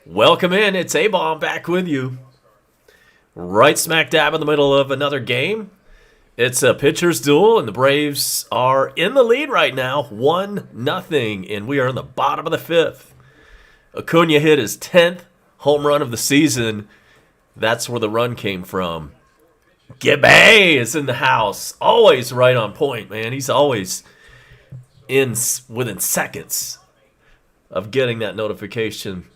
Welcome in. It's A-Bomb back with you. Right smack dab in the middle of another game. It's a pitcher's duel, and the Braves are in the lead right now, 1-0, and we are in the bottom of the fifth. Acuna hit his 10th home run of the season. That's where the run came from. Gibby is in the house. Always right on point, man. He's always within seconds of getting that notification.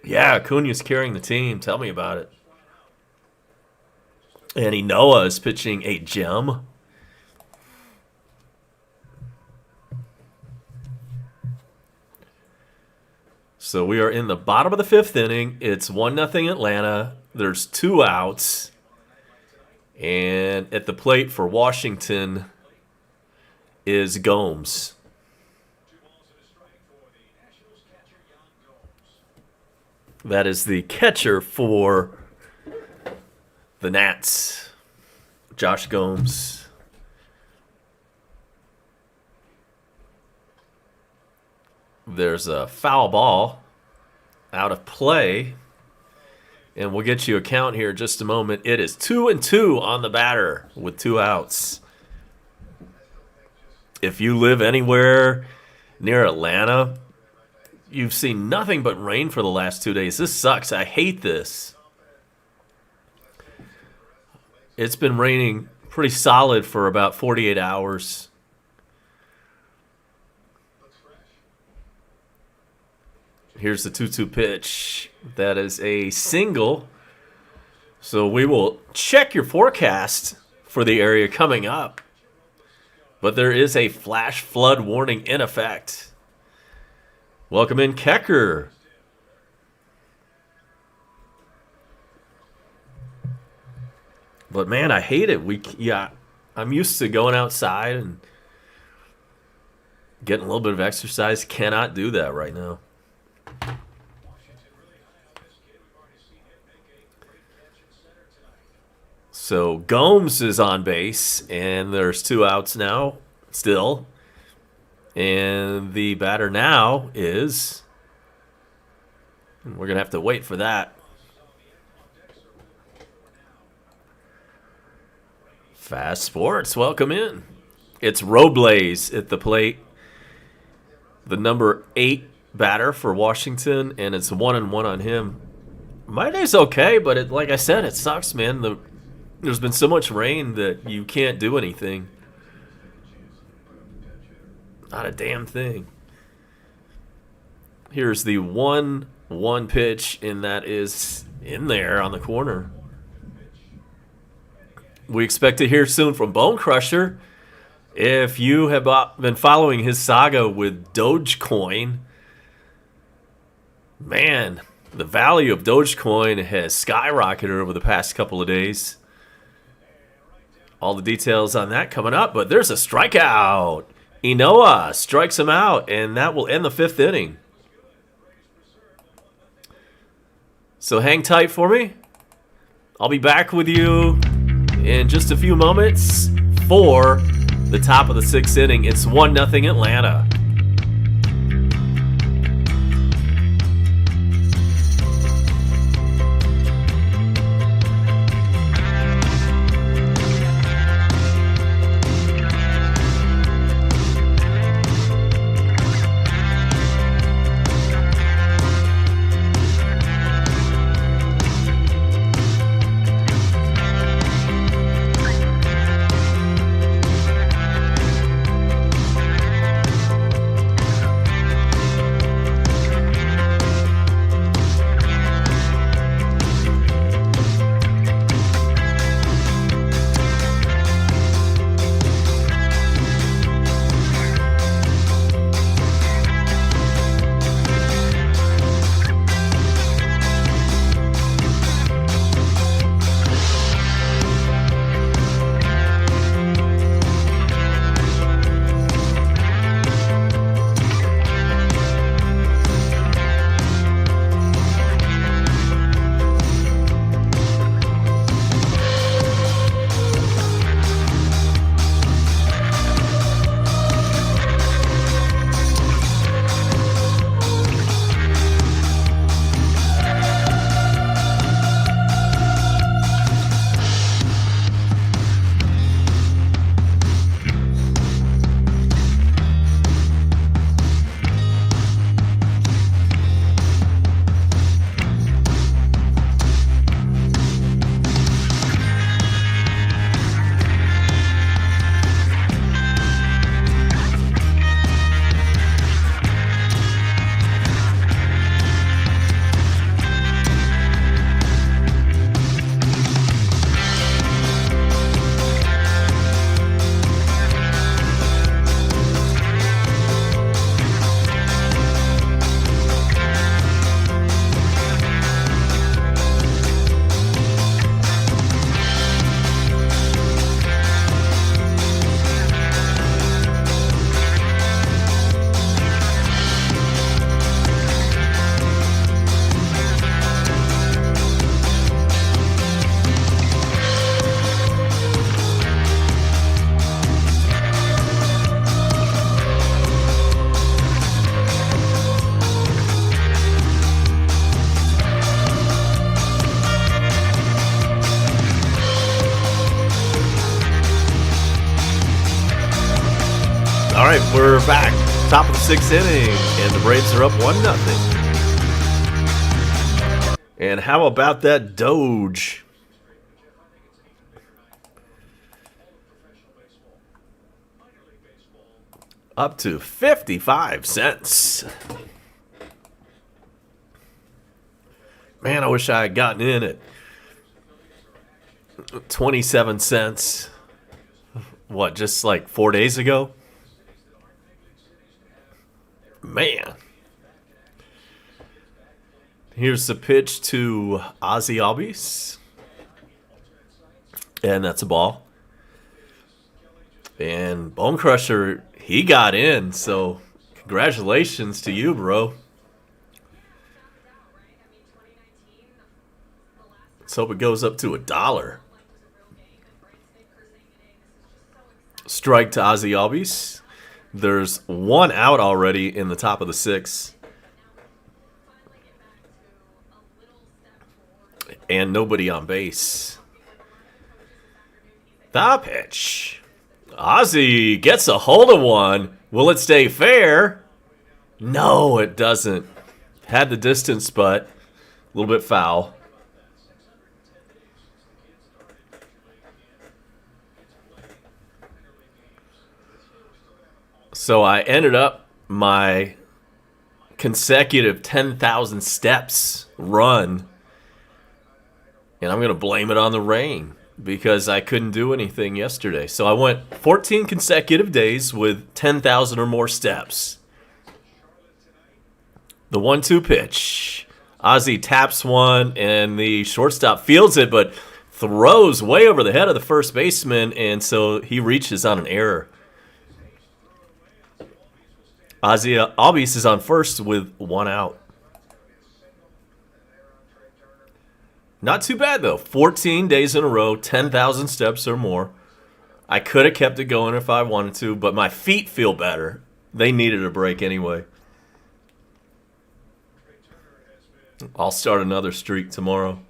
Yeah, Acuna's carrying the team. Tell me about it. And Noah is pitching a gem. So we are in the bottom of the fifth inning. It's 1-0 Atlanta. There's 2 outs. And at the plate for Washington is Gomes. That is the catcher for the Nats, Josh Gomes. There's a foul ball out of play, and we'll get you a count here in just a moment. It is 2-2 on the batter with 2 outs. If you live anywhere near Atlanta, you've seen nothing but rain for the last 2 days. This sucks. I hate this. It's been raining pretty solid for about 48 hours. Here's the 2-2 pitch. That is a single. So we will check your forecast for the area coming up. But there is a flash flood warning in effect. Welcome in, Kecker. But man, I hate it. I'm used to going outside and getting a little bit of exercise. Cannot do that right now. So Gomes is on base, and there's 2 outs now still. And the batter now is, we're going to have to wait for that. Fast Sports, welcome in. It's Robles at the plate, the number 8 batter for Washington, and it's 1-1 on him. My day's okay, but like I said, it sucks, man. There's been so much rain that you can't do anything. Not a damn thing. Here's the 1-1 pitch, and that is in there on the corner. We expect to hear soon from Bone Crusher. If you have been following his saga with Dogecoin, man, the value of Dogecoin has skyrocketed over the past couple of days. All the details on that coming up, but there's a strikeout. Enoa strikes him out, and that will end the 5th inning. So hang tight for me. I'll be back with you in just a few moments for the top of the 6th inning. It's 1-0 Atlanta. We're back. Top of the 6th inning, and the Braves are up 1-0. And how about that Doge? Up to 55 cents. Man, I wish I had gotten in at 27 cents. What, just like 4 days ago? Man. Here's the pitch to Ozzy Albies. And that's a ball. And Bone Crusher, he got in, so congratulations to you, bro. Let's hope it goes up to $1. Strike to Ozzy Albies. There's one out already in the top of the 6th. And nobody on base. The pitch. Ozzy gets a hold of one. Will it stay fair? No, it doesn't. Had the distance, but a little bit foul. So I ended up my consecutive 10,000 steps run, and I'm going to blame it on the rain because I couldn't do anything yesterday. So I went 14 consecutive days with 10,000 or more steps. The 1-2 pitch. Ozzy taps one, and the shortstop fields it, but throws way over the head of the first baseman, and so he reaches on an error. Ozzy Albies is on first with one out. Not too bad, though. 14 days in a row, 10,000 steps or more. I could have kept it going if I wanted to, but my feet feel better. They needed a break anyway. I'll start another streak tomorrow.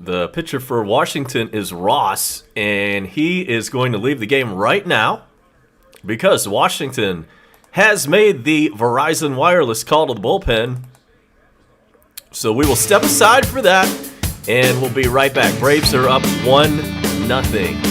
The pitcher for Washington is Ross, and he is going to leave the game right now because Washington has made the Verizon Wireless call to the bullpen. So we will step aside for that, and we'll be right back. Braves are up 1-0.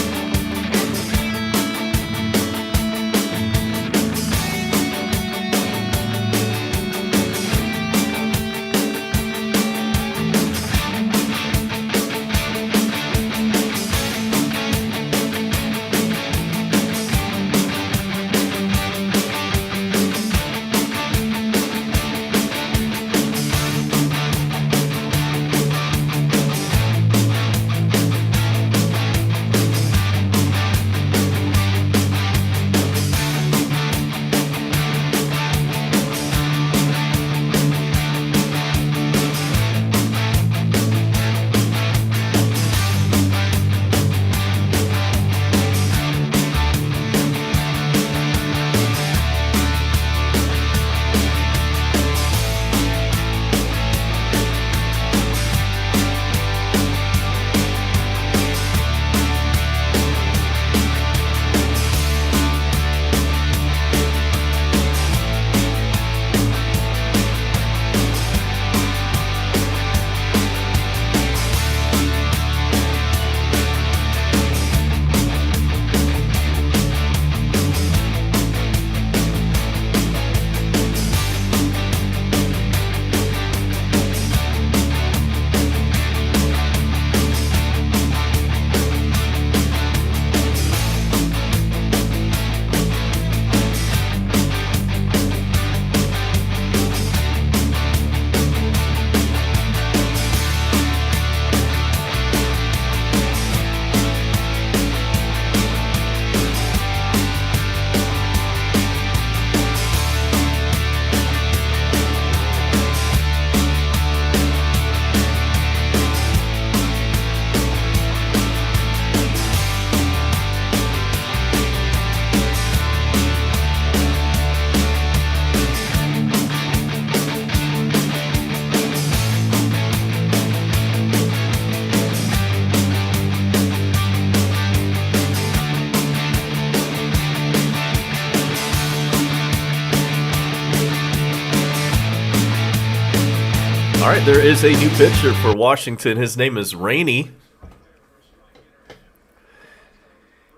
All right, there is a new pitcher for Washington. His name is Rainey.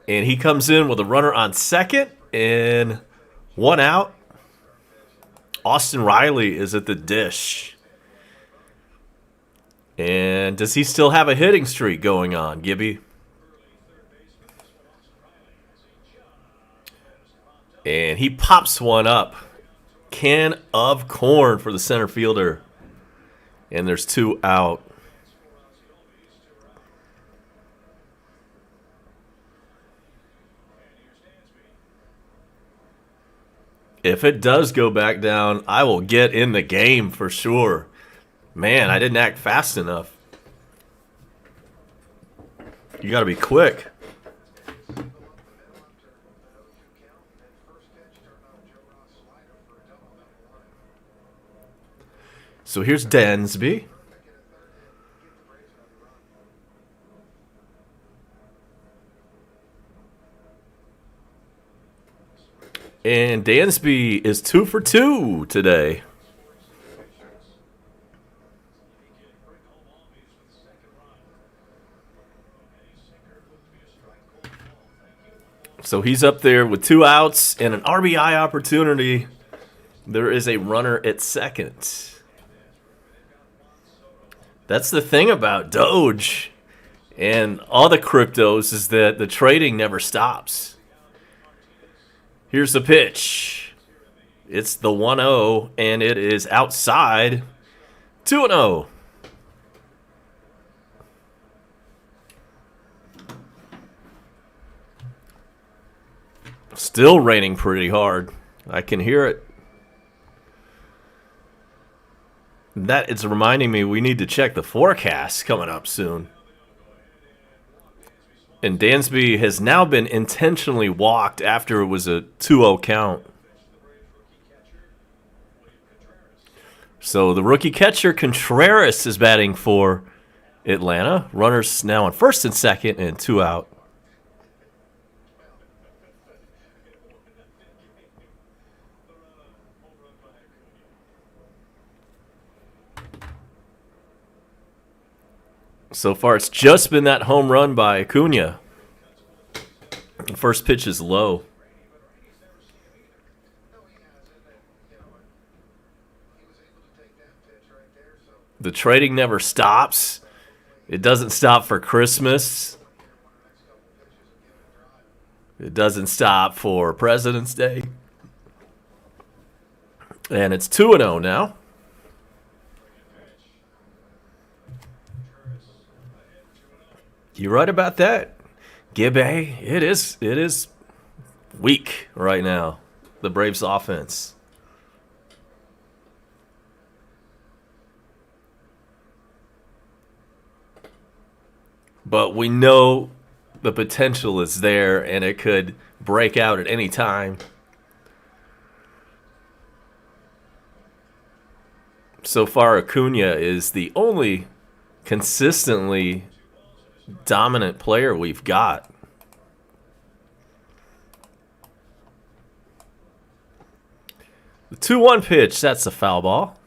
And he comes in with a runner on second and 1 out. Austin Riley is at the dish. And does he still have a hitting streak going on, Gibby? And he pops one up. Can of corn for the center fielder. And there's 2 out. If it does go back down, I will get in the game for sure. Man, I didn't act fast enough. You got to be quick. So here's Dansby. And Dansby is 2 for 2 today. So he's up there with 2 outs and an RBI opportunity. There is a runner at second. That's the thing about Doge and all the cryptos is that the trading never stops. Here's the pitch. It's the 1-0, and it is outside. 2-0. Still raining pretty hard. I can hear it. That is reminding me we need to check the forecast coming up soon. And Dansby has now been intentionally walked after it was a 2-0 count. So the rookie catcher Contreras is batting for Atlanta. Runners now on first and second and 2 out. So far, it's just been that home run by Acuna. The first pitch is low. The trading never stops. It doesn't stop for Christmas. It doesn't stop for President's Day. And it's 2-0 now. You're right about that, Gibby. It is weak right now, the Braves offense. But we know the potential is there, and it could break out at any time. So far, Acuna is the only consistently dominant player we've got. The 2-1 pitch, that's a foul ball.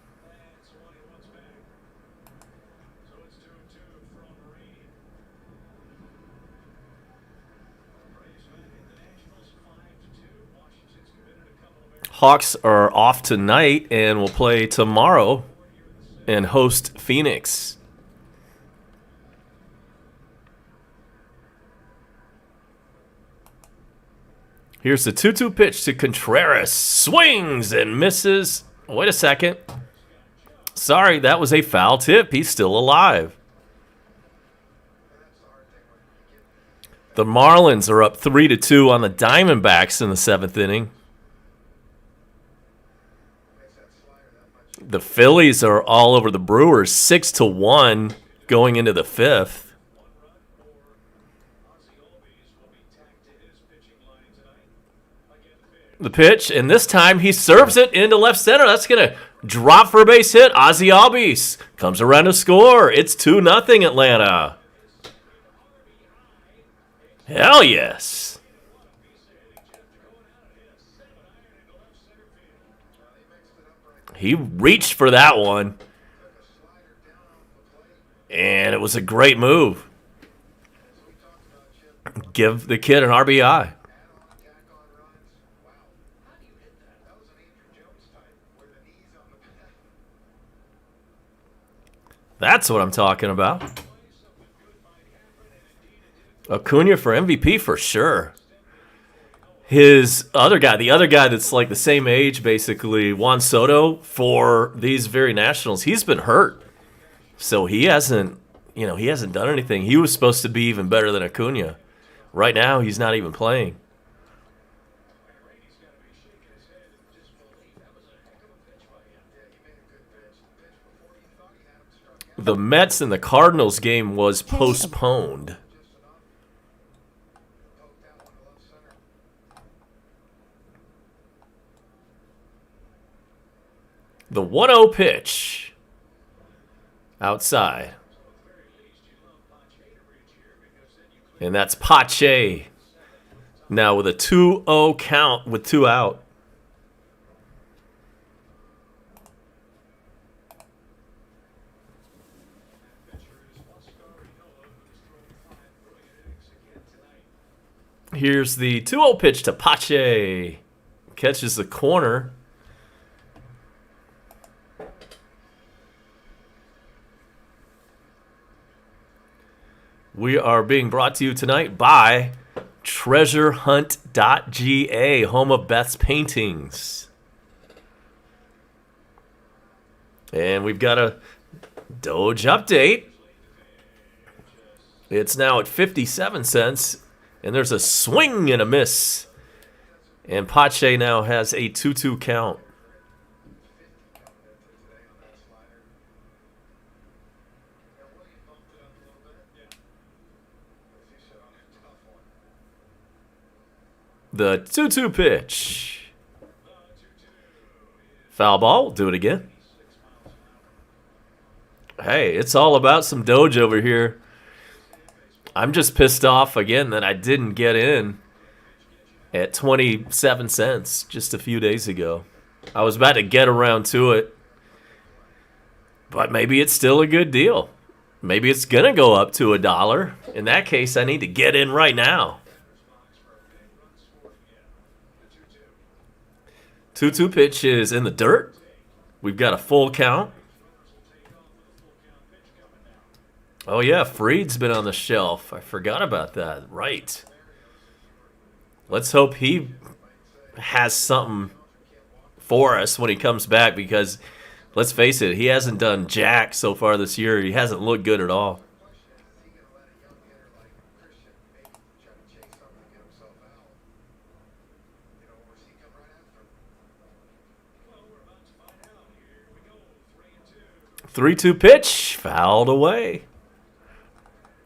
Hawks are off tonight and will play tomorrow and host Phoenix. Here's the 2-2 pitch to Contreras. Swings and misses. Wait a second. Sorry, that was a foul tip. He's still alive. The Marlins are up 3-2 on the Diamondbacks in the 7th inning. The Phillies are all over the Brewers, 6-1 going into the 5th. The pitch, and this time he serves it into left center. That's going to drop for a base hit. Ozzy Albies comes around to score. It's 2-0 Atlanta. Hell yes. He reached for that one. was a great move. Give the kid an RBI. That's what I'm talking about. Acuna for MVP for sure. His other guy, the other guy that's like the same age, basically, Juan Soto, for these very Nationals, he's been hurt. So he hasn't done anything. He was supposed to be even better than Acuna. Right now, he's not even playing. The Mets and the Cardinals game was postponed. The 1-0 pitch. Outside. And that's Pache. Now with a 2-0 count with 2 out. Here's the 2-0 pitch to Pache. Catches the corner. We are being brought to you tonight by TreasureHunt.ga, home of Beth's paintings. And we've got a Doge update. It's now at 57 cents, and there's a swing and a miss. And Pache now has a 2-2 count. The 2-2 pitch. Foul ball. Do it again. Hey, it's all about some Doge over here. I'm just pissed off again that I didn't get in at 27 cents just a few days ago. I was about to get around to it. But maybe it's still a good deal. Maybe it's going to go up to $1. In that case, I need to get in right now. 2-2 pitch is in the dirt. We've got a full count. Oh, yeah, Freed's been on the shelf. I forgot about that. Right. Let's hope he has something for us when he comes back because, let's face it, he hasn't done jack so far this year. He hasn't looked good at all. Three-two pitch, fouled away.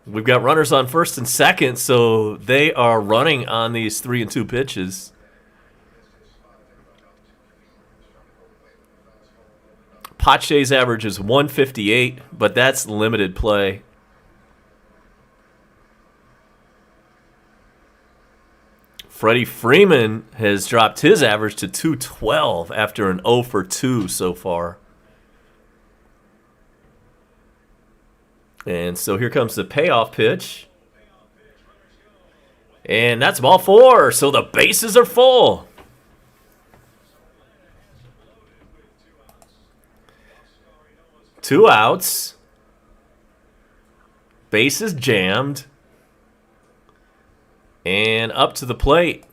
We've got runners on first and second, so they are running on these 3-2 pitches. Pache's average is 158, but that's limited play. Freddie Freeman has dropped his average to 212 after an 0 for 2 so far. And so here comes the payoff pitch. And that's ball 4, so the bases are full. Two outs. Bases jammed. And up to the plate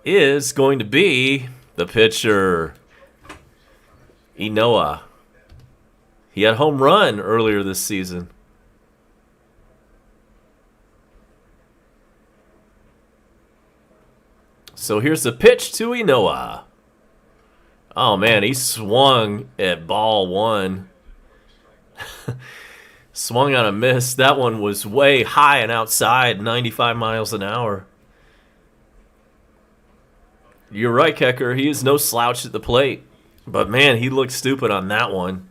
is going to be the pitcher, Inoa. He had a home run earlier this season. So here's the pitch to Inoa. Oh, man, he swung at ball 1. Swung on a miss. That one was way high and outside, 95 miles an hour. You're right, Kecker. He is no slouch at the plate. But, man, he looked stupid on that one.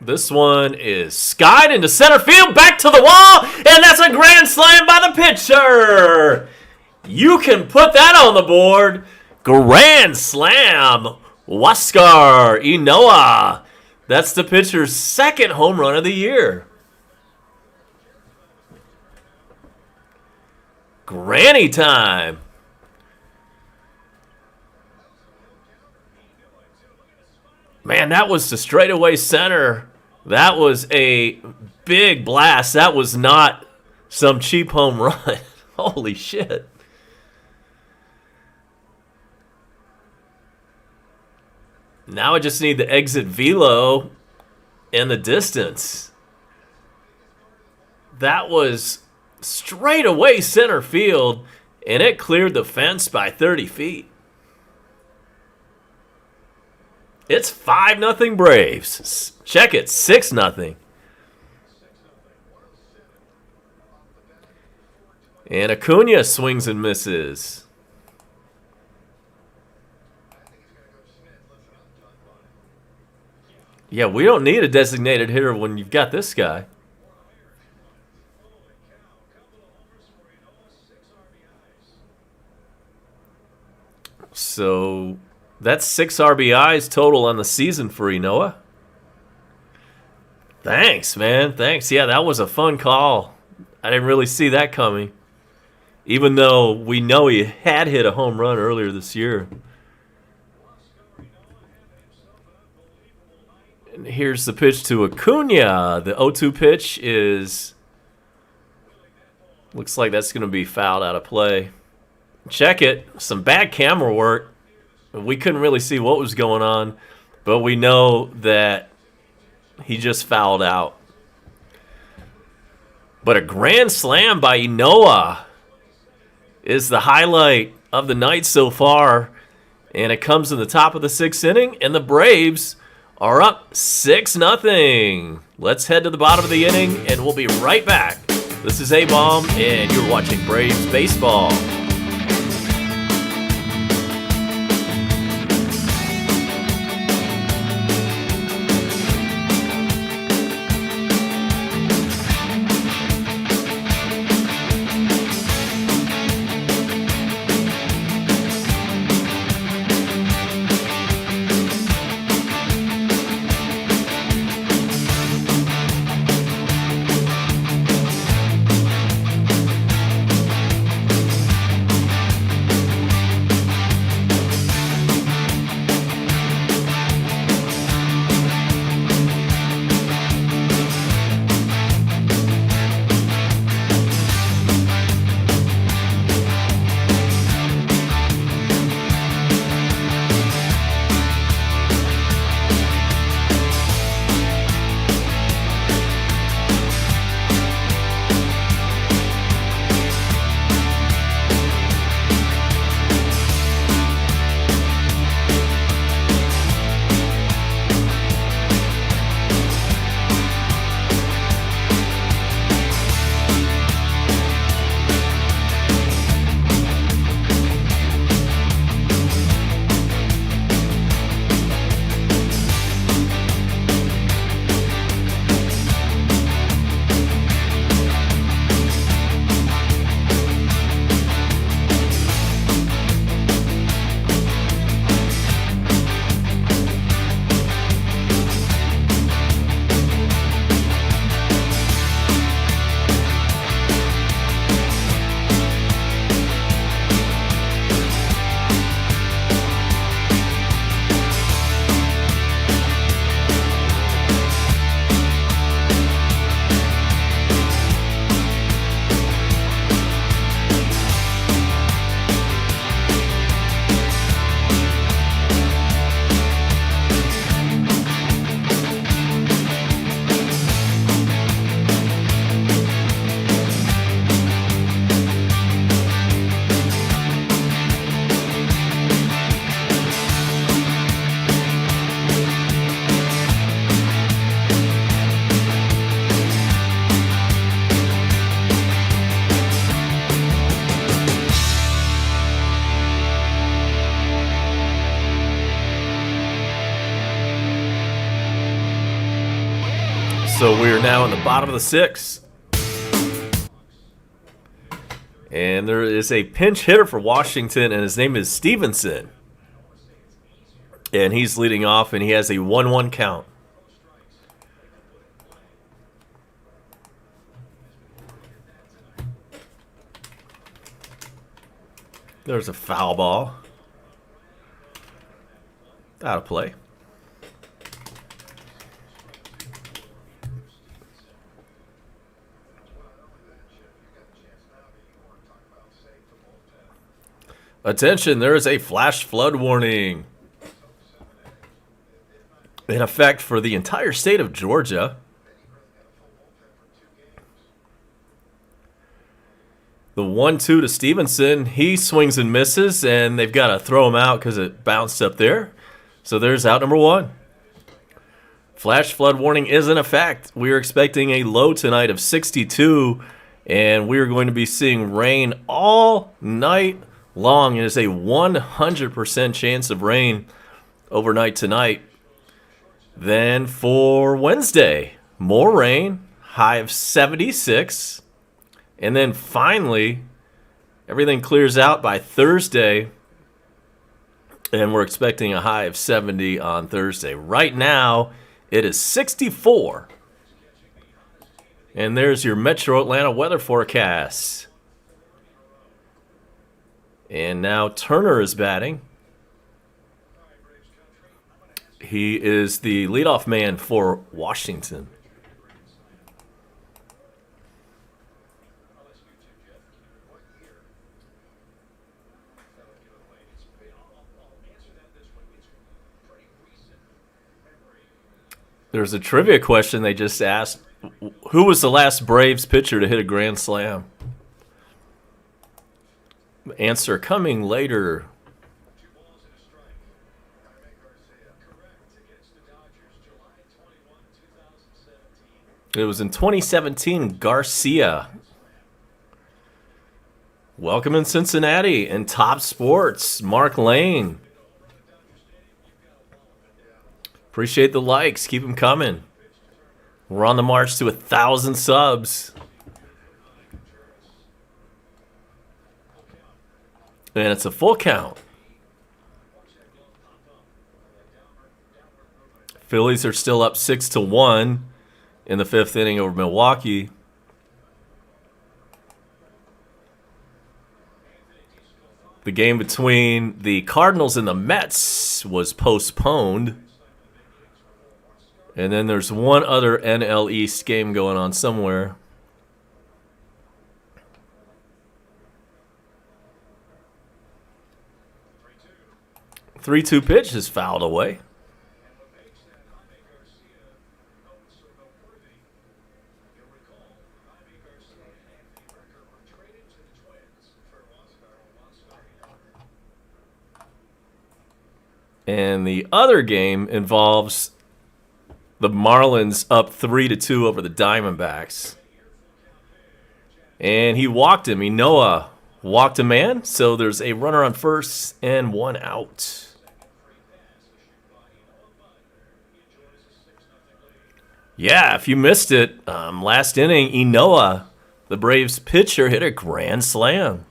This one is skied into center field, back to the wall, and that's a grand slam by the pitcher. You can put that on the board. Grand slam! Huascar Ynoa. That's the pitcher's second home run of the year. Granny time. Man, that was the straightaway center. That was a big blast. That was not some cheap home run. Holy shit. Now I just need the exit velo in the distance. That was straight away center field, and it cleared the fence by 30 feet. It's 5-0 Braves. Check it, 6-0. And Acuna swings and misses. Yeah, we don't need a designated hitter when you've got this guy. So that's 6 RBIs total on the season for Ynoa. Thanks, man. Thanks. Yeah, that was a fun call. I didn't really see that coming. Even though we know he had hit a home run earlier this year. And here's the pitch to Acuna. The 0-2 pitch is... looks like that's going to be fouled out of play. Check it. Some bad camera work. We couldn't really see what was going on, but we know that he just fouled out. But a grand slam by Ynoa is the highlight of the night so far, and it comes in the top of the 6th inning, and the Braves are up 6-0. Let's head to the bottom of the inning, and we'll be right back. This is A-Bomb, and you're watching Braves Baseball. So we are now in the bottom of the 6th. And there is a pinch hitter for Washington, and his name is Stevenson. And he's leading off, and he has a 1-1 count. There's a foul ball. Out of play. Attention, there is a flash flood warning in effect for the entire state of Georgia. The 1-2 to Stevenson. He swings and misses, and they've got to throw him out because it bounced up there. So there's out number 1. Flash flood warning is in effect. We are expecting a low tonight of 62, and we are going to be seeing rain all night long. It is a 100% chance of rain overnight tonight. Then for Wednesday, more rain, high of 76. And then finally, everything clears out by Thursday, and we're expecting a high of 70 on Thursday. Right now, it is 64. And there's your Metro Atlanta weather forecast. And now Turner is batting. He is the leadoff man for Washington. There's a trivia question they just asked. Who was the last Braves pitcher to hit a grand slam? Answer coming later. It was in 2017, Garcia. Welcome in Cincinnati and Top Sports, Mark Lane. Appreciate the likes. Keep them coming. We're on the march to 1,000 subs. And it's a full count. Phillies are still up 6-1 in the 5th inning over Milwaukee. The game between the Cardinals and the Mets was postponed. And then there's one other NL East game going on somewhere. The 3-2 pitch is fouled away. And the other game involves the Marlins up 3-2 over the Diamondbacks. And he walked him. Noah walked a man, so there's a runner on first and one out. Yeah, if you missed it, last inning, Inoa, the Braves pitcher, hit a grand slam.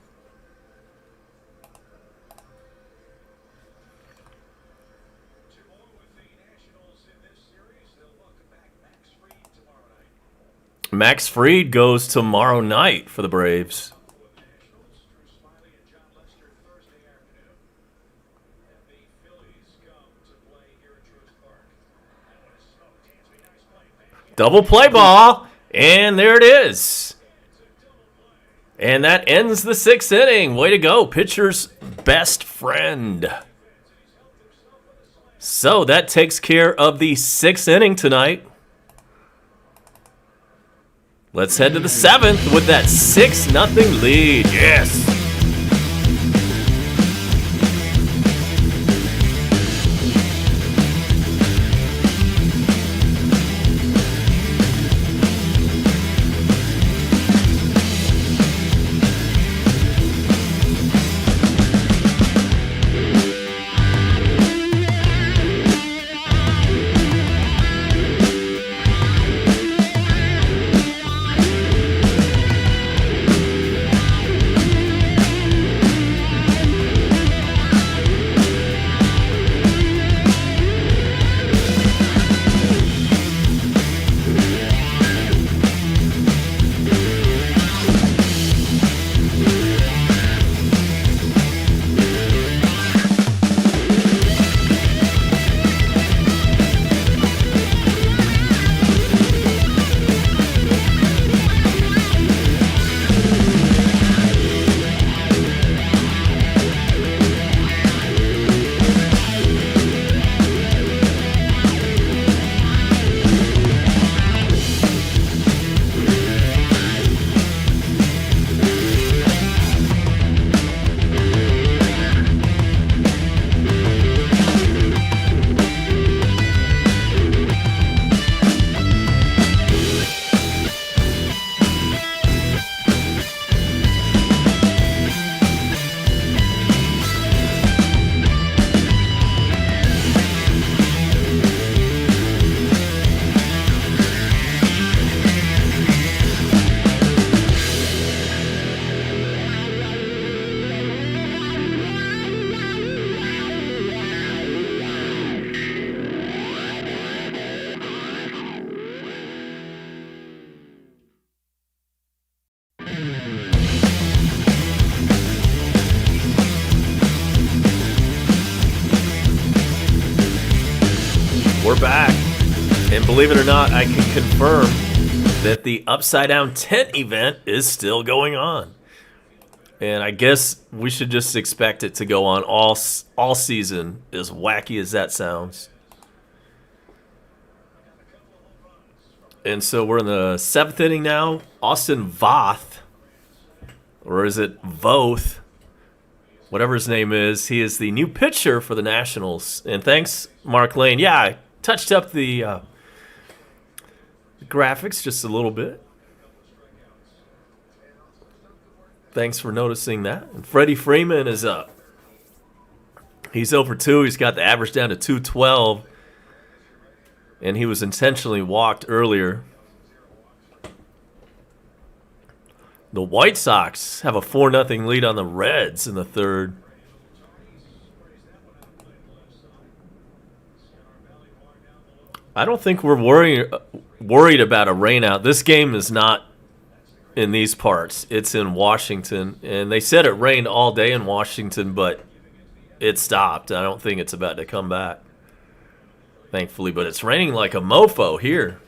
Max Fried goes tomorrow night for the Braves. Double play ball, and there it is. And that ends the 6th inning. Way to go, pitcher's best friend. So that takes care of the 6th inning tonight. Let's head to the 7th with that 6-0 lead. Yes. we're back. And believe it or not, I can confirm that the Upside Down Tent event is still going on. And I guess we should just expect it to go on all season, as wacky as that sounds. And so we're in the 7th inning now. Austin Voth, or is it Voth, whatever his name is, he is the new pitcher for the Nationals. And thanks, Mark Lane. Yeah, I touched up the graphics just a little bit. Thanks for noticing that. And Freddie Freeman is up. He's over 2. He's got the average down to 212. And he was intentionally walked earlier. The White Sox have a 4-0 lead on the Reds in the 3rd. I don't think we're worried about a rainout. This game is not in these parts. It's in Washington. And they said it rained all day in Washington, but it stopped. I don't think it's about to come back, thankfully. But it's raining like a mofo here.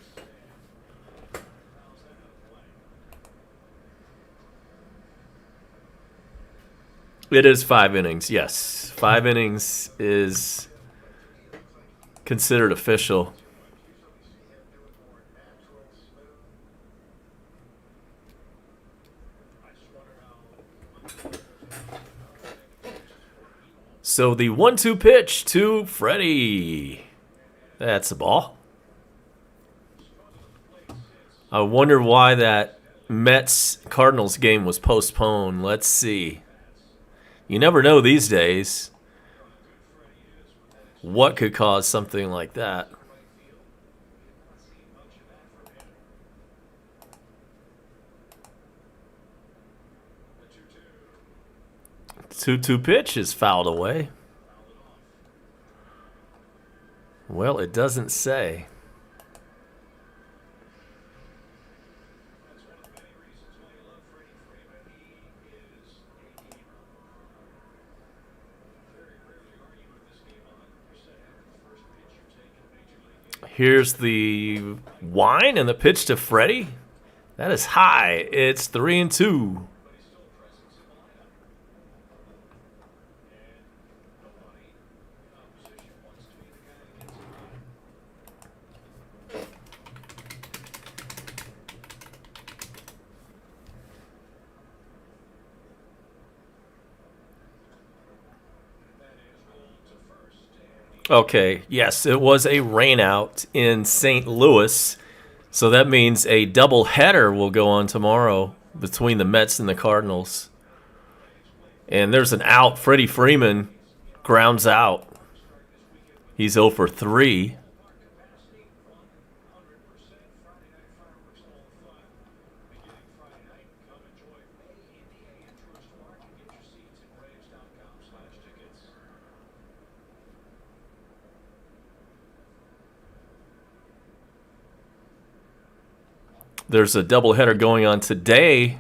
It is 5 innings, yes. 5 innings is considered official. So the 1-2 pitch to Freddie. That's a ball. I wonder why that Mets-Cardinals game was postponed. Let's see. You never know these days what could cause something like that. 2-2 pitch is fouled away. Well, it doesn't say. Here's the wind and the pitch to Freddie. That is high. It's 3-2. Okay, yes, it was a rainout in St. Louis, so that means a doubleheader will go on tomorrow between the Mets and the Cardinals. And there's an out. Freddie Freeman grounds out. He's 0 for 3. There's a doubleheader going on today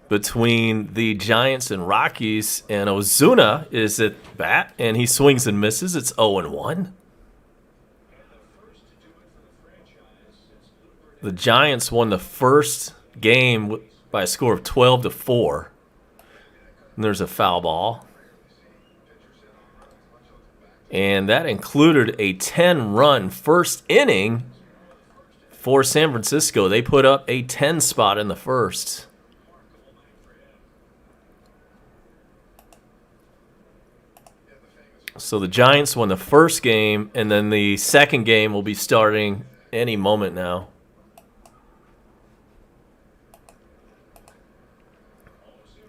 between the Giants and Rockies, and Ozuna is at bat, and he swings and misses. It's 0-1. The Giants won the first game by a score of 12-4. And there's a foul ball. And that included a 10-run first inning for San Francisco. They put up a 10 spot in the first. So the Giants won the first game, and then the second game will be starting any moment now.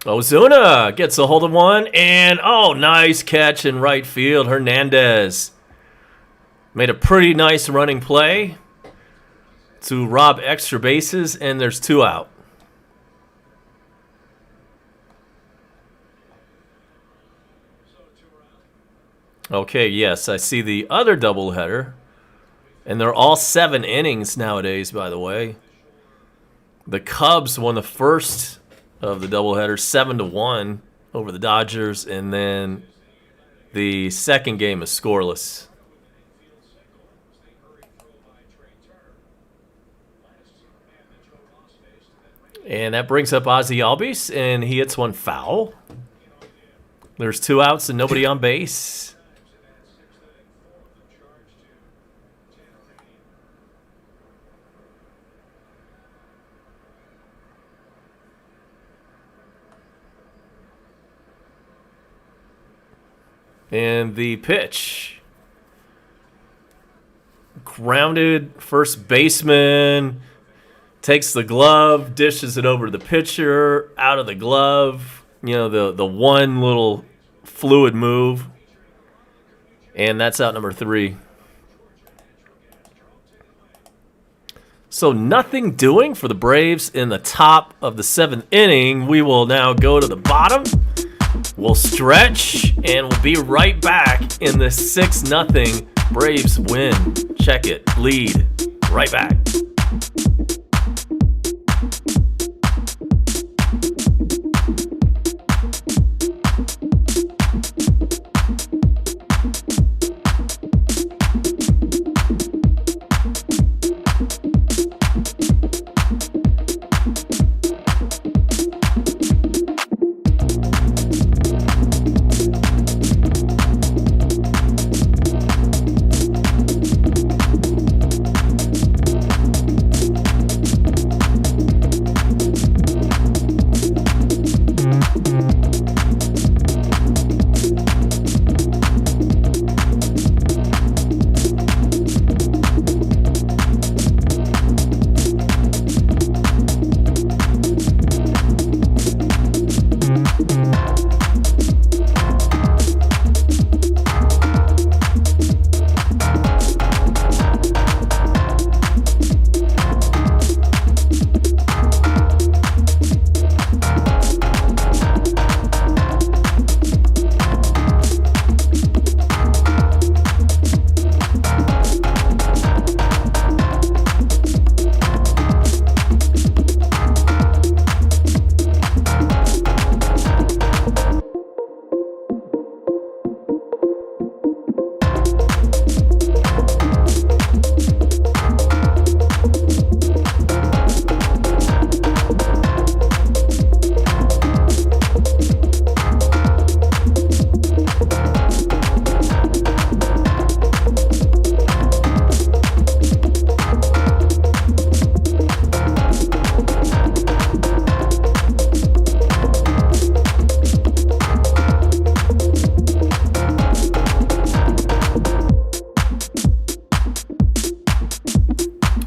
Ozuna gets a hold of one, and nice catch in right field. Hernandez made a pretty nice running play to rob extra bases, and there's 2 out. Okay, yes, I see the other doubleheader, and they're all 7 innings nowadays, by the way. The Cubs won the first of the doubleheader 7-1 over the Dodgers, and then the second game is scoreless. And that brings up Ozzy Albies, and he hits one foul. There's 2 outs and nobody on base. And the pitch. Grounded first baseman. Takes the glove, dishes it over to the pitcher, out of the glove. You know, the one little fluid move. And that's out number 3. So nothing doing for the Braves in the top of the 7th inning. We will now go to the bottom. We'll stretch, and we'll be right back in the 6-0 Braves win. Check it. Lead. Right back.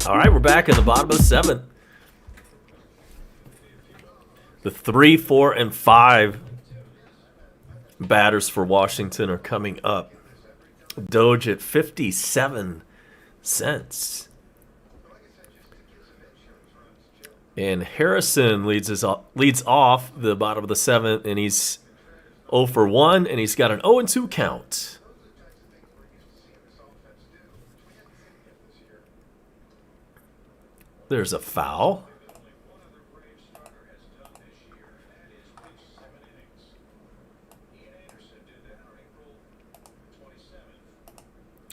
All right, we're back in the bottom of the 7th. The 3, 4, and 5 batters for Washington are coming up. Doge at 57 cents. And Harrison leads off the bottom of the 7th, and he's 0 for 1, and he's got an 0-2 count. There's a foul.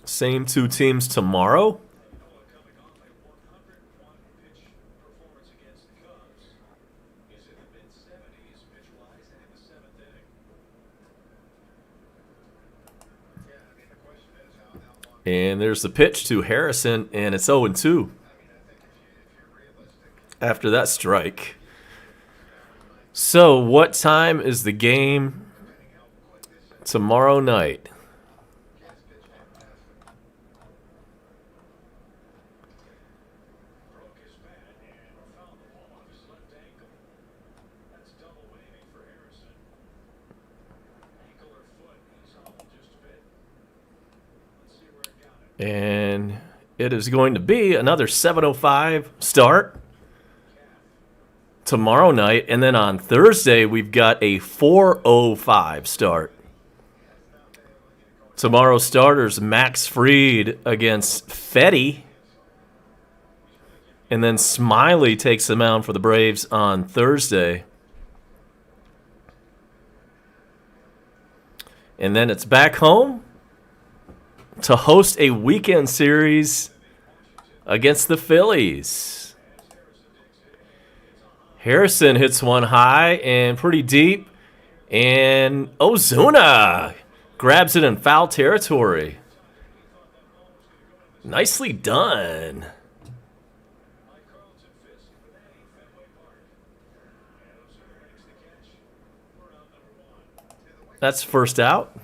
Same 2 teams tomorrow. And there's the pitch to Harrison, and it's 0-2. After that strike. So, what time is the game tomorrow night? And it is going to be another 7:05 start tomorrow night, and then on Thursday we've got a 4:05 start. Tomorrow's starters: Max Fried against Fetty, and then Smiley takes the mound for the Braves on Thursday. And then it's back home to host a weekend series against the Phillies. Harrison hits one high and pretty deep. And Ozuna grabs it in foul territory. Nicely done. That's first out.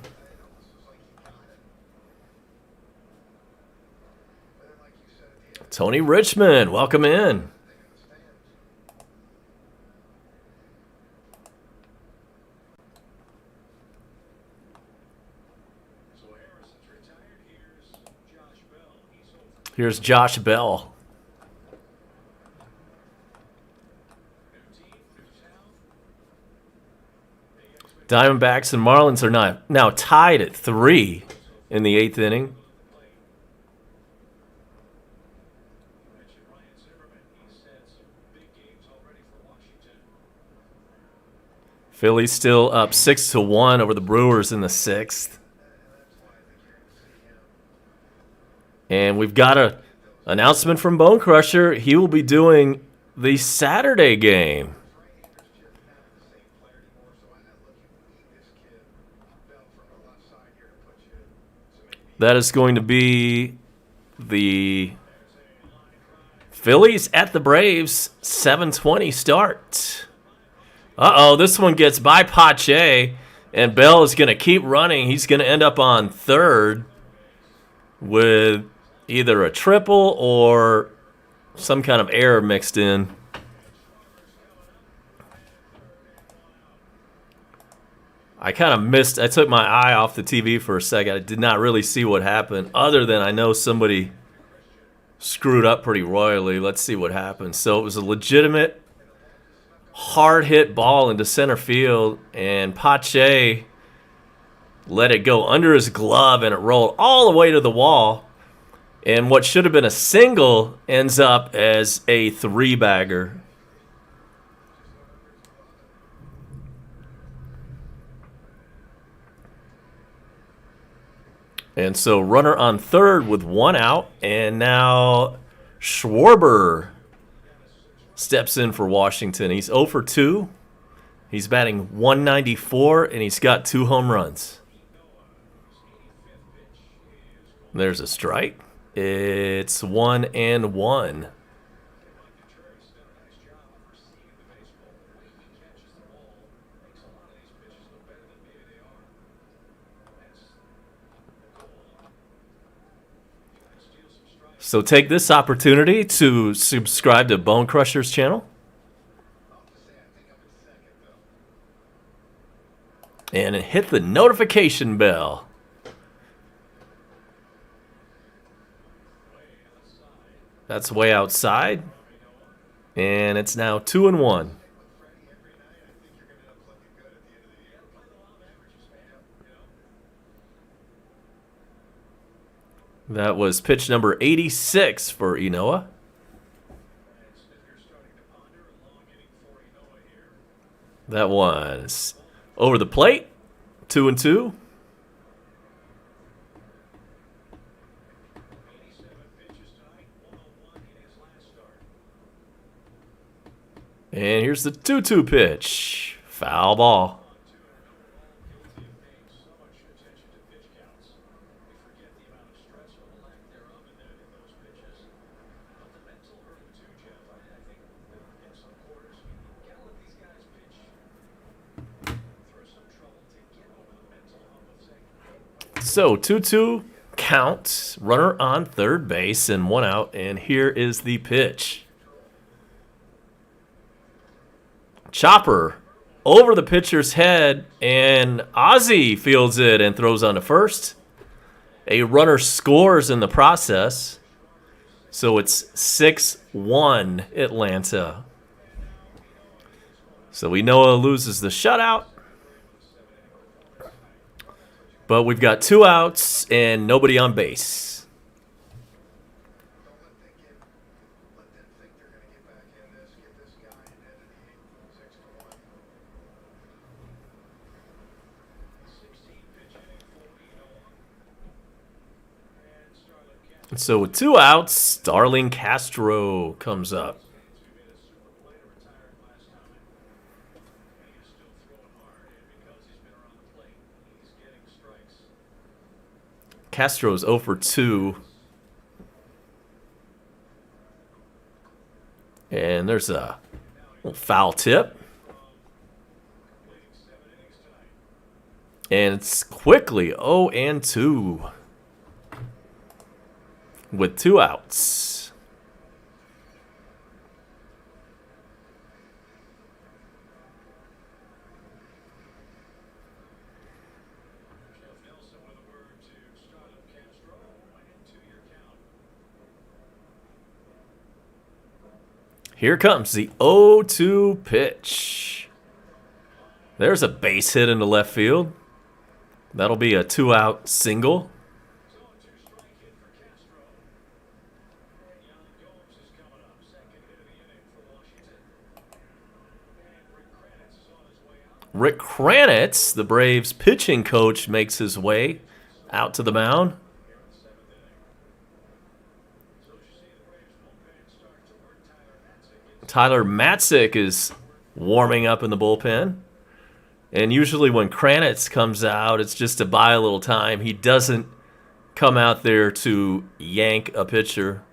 Tony Richmond, welcome in. Here's Josh Bell. Diamondbacks and Marlins are now tied at 3 in the 8th inning. Phillies still up 6-1 over the Brewers in the 6th. And we've got an announcement from Bone Crusher. He will be doing the Saturday game. That is going to be the Phillies at the Braves, 7:20 start. Uh-oh, this one gets by Pache, and Bell is going to keep running. He's going to end up on third with either a triple or some kind of error mixed in. I kind of missed. I took my eye off the TV for a second. I did not really see what happened, other than I know somebody screwed up pretty royally. Let's see what happened. So it was a legitimate hard hit ball into center field, and Pache let it go under his glove, and it rolled all the way to the wall. And what should have been a single ends up as a 3-bagger. And so runner on third with 1 out, and now Schwarber steps in for Washington. He's 0 for 2. He's batting .194, and he's got 2 home runs. There's a strike. It's 1-1. So take this opportunity to subscribe to Bone Crusher's channel. And hit the notification bell. That's way outside. And it's now 2-1. That was pitch number 86 for Inoa. That was over the plate, 2-2. And here's the 2-2 pitch. Foul ball. So 2-2 count, runner on third base and 1 out, and here is the pitch. Chopper over the pitcher's head, and Ozzy fields it and throws on to first. A runner scores in the process, so it's 6-1 Atlanta. So Inoa loses the shutout. But we've got 2 outs and nobody on base. And so with 2 outs, Starling Castro comes up. Castro's 0 for 2. And there's a little foul tip. And it's quickly 0 and 2 with 2 outs. Here comes the 0-2 pitch. There's a base hit into left field. That'll be a 2-out single. Rick Kranitz, the Braves pitching coach, makes his way out to the mound. Tyler Matzik is warming up in the bullpen. And usually when Kranitz comes out, it's just to buy a little time. He doesn't come out there to yank a pitcher.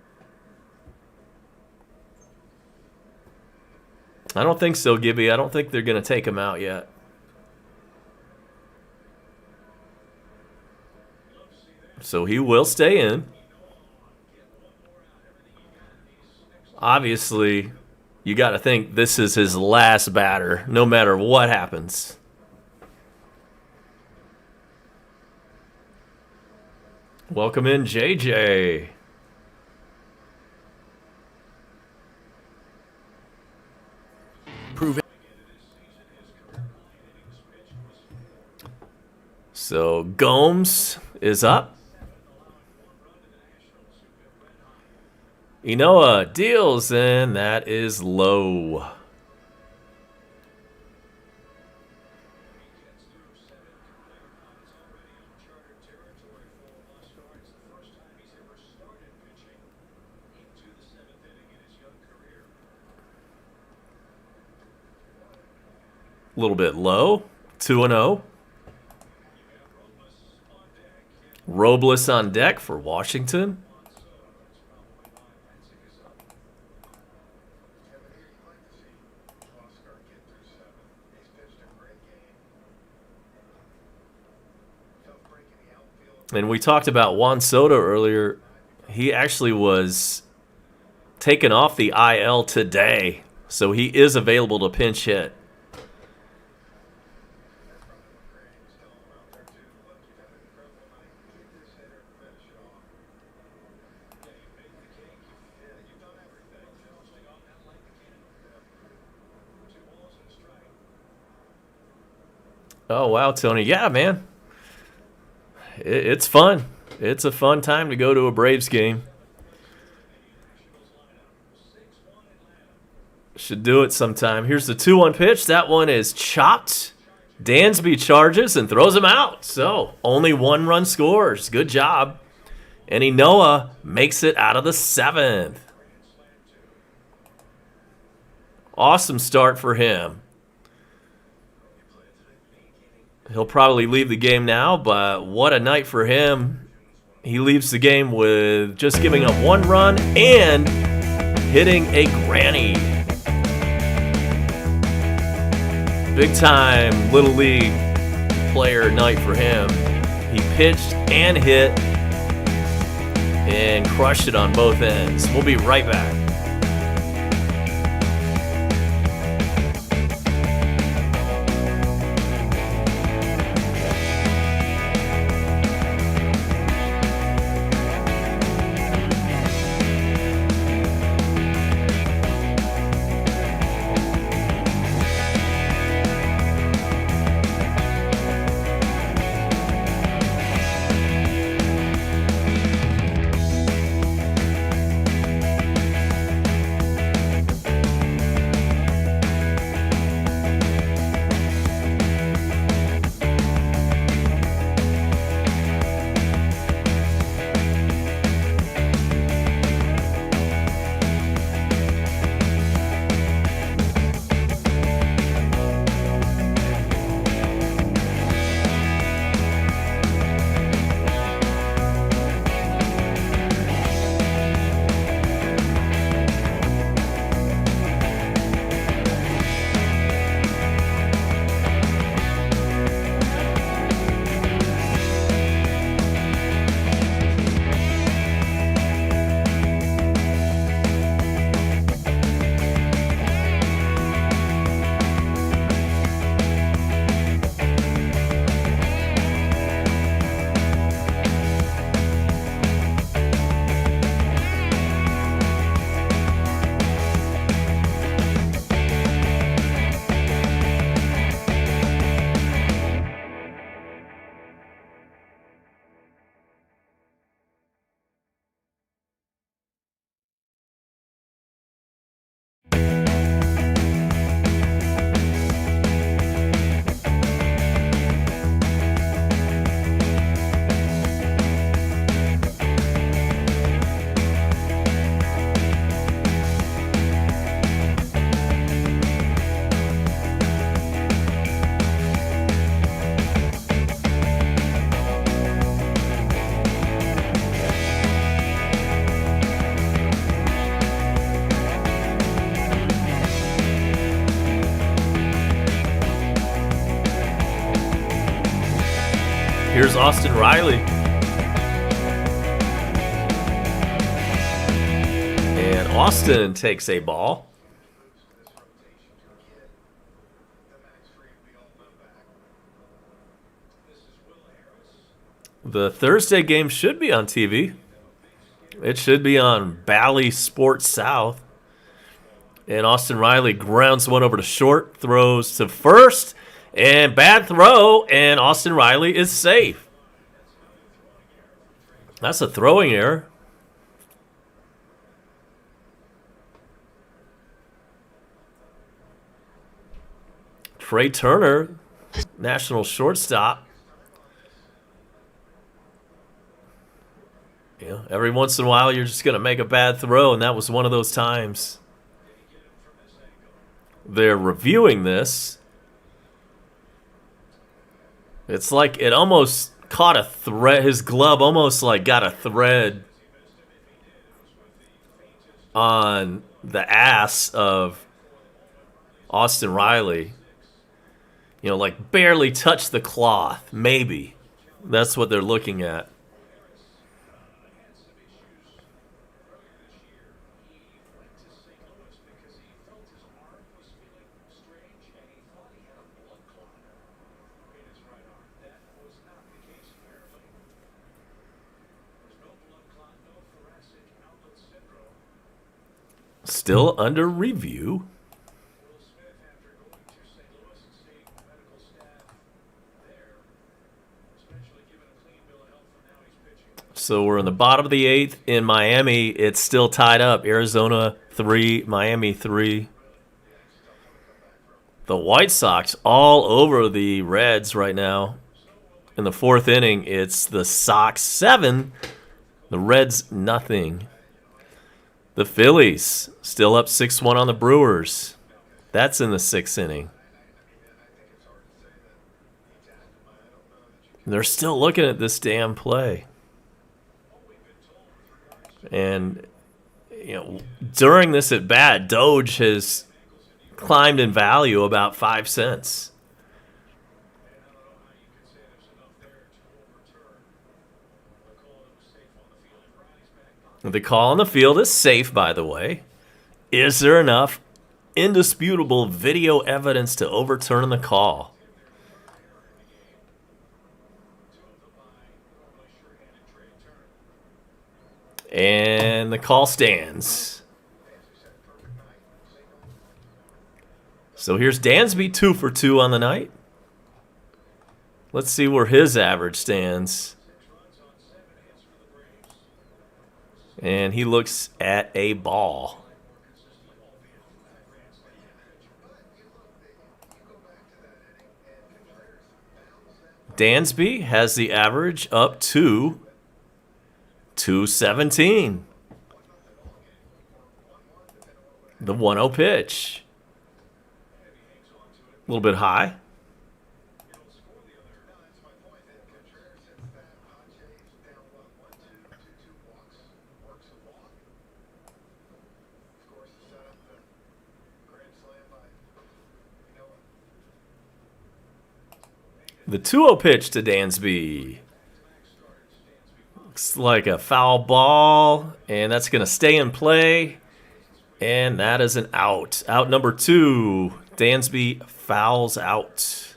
I don't think so, Gibby. I don't think they're going to take him out yet. So he will stay in. Obviously, you got to think this is his last batter, no matter what happens. Welcome in, JJ. Prove it. So Gomes is up. Inoa deals, and that is low. A little bit low. 2-0. Robles on deck for Washington. And we talked about Juan Soto earlier. He actually was taken off the IL today, so he is available to pinch hit. Oh, wow, Tony. Yeah, man. It's fun. It's a fun time to go to a Braves game. Should do it sometime. Here's the 2-1 pitch. That one is chopped. Dansby charges and throws him out. So only 1 run scores. Good job. And Inoa makes it out of the 7th. Awesome start for him. He'll probably leave the game now, but what a night for him. He leaves the game with just giving up 1 run and hitting a granny. Big time Little League player night for him. He pitched and hit and crushed it on both ends. We'll be right back. Here's Austin Riley. And Austin takes a ball. The Thursday game should be on TV. It should be on Bally Sports South. And Austin Riley grounds one over to short, throws to first, and bad throw, and Austin Riley is safe. That's a throwing error. Trey Turner, national shortstop. Every once in a while, you're just going to make a bad throw, and that was one of those times. They're reviewing this. It's like it almost caught a thread. His glove almost like got a thread on the ass of Austin Riley. Like barely touched the cloth. Maybe. That's what they're looking at. Still under review. So we're in the bottom of the 8th in Miami. It's still tied up. Arizona 3, Miami 3. The White Sox all over the Reds right now. In the 4th inning, it's the Sox 7, the Reds nothing. The Phillies still up 6-1 on the Brewers. That's in the 6th inning. They're still looking at this damn play. And, during this at bat, Doge has climbed in value about 5 cents. The call on the field is safe, by the way. Is there enough indisputable video evidence to overturn the call? And the call stands. So here's Dansby, 2 for 2 on the night. Let's see where his average stands. And he looks at a ball. Dansby has the average up to 217. The 1-0 pitch. A little bit high. The 2-0 pitch to Dansby. Looks like a foul ball, and that's going to stay in play. And that is an out. Out number 2. Dansby fouls out.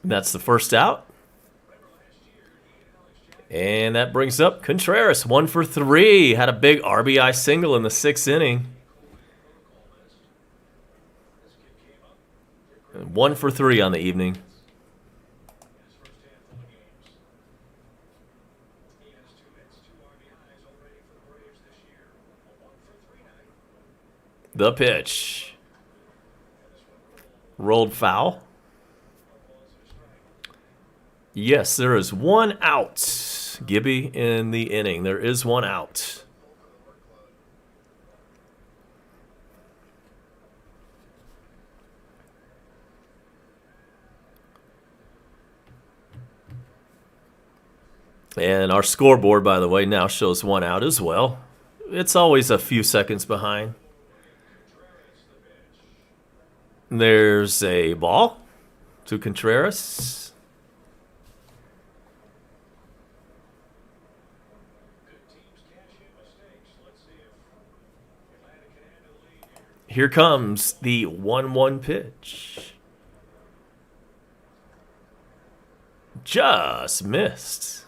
That's the first out. And that brings up Contreras, 1 for 3. Had a big RBI single in the 6th inning. 1 for 3 on the evening. The pitch. Rolled foul. Yes, there is 1 out. Gibby in the inning. There is 1 out. And our scoreboard, by the way, now shows 1 out as well. It's always a few seconds behind. There's a ball to Contreras. Here comes the 1-1 pitch. Just missed.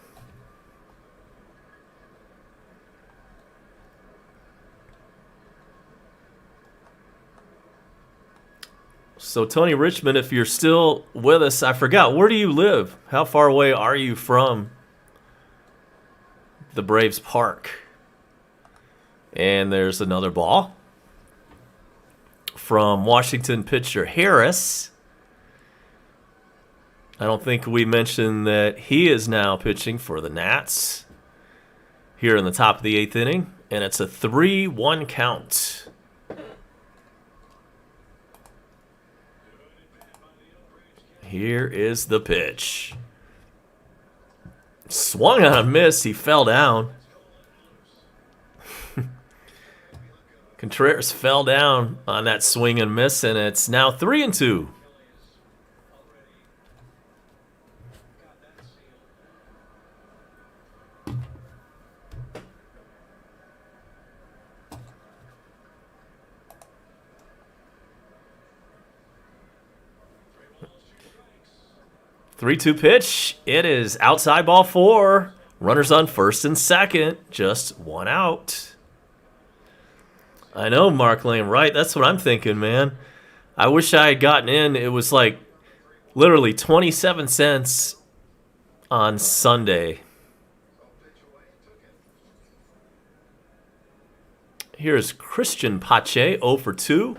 So, Tony Richmond, if you're still with us, I forgot, where do you live? How far away are you from the Braves Park? And there's another ball from Washington pitcher Harris. I don't think we mentioned that he is now pitching for the Nats here in the top of the 8th inning, and it's a 3-1 count. Here is the pitch. Swung on a miss. He fell down. Contreras fell down on that swing and miss, and it's now 3-2. Three-two pitch. It is outside ball 4. Runners on first and second. Just one out. I know, Mark Lane. Right, that's what I'm thinking, man. I wish I had gotten in. It was like literally 27 cents on Sunday. Here's Christian Pache, 0 for 2.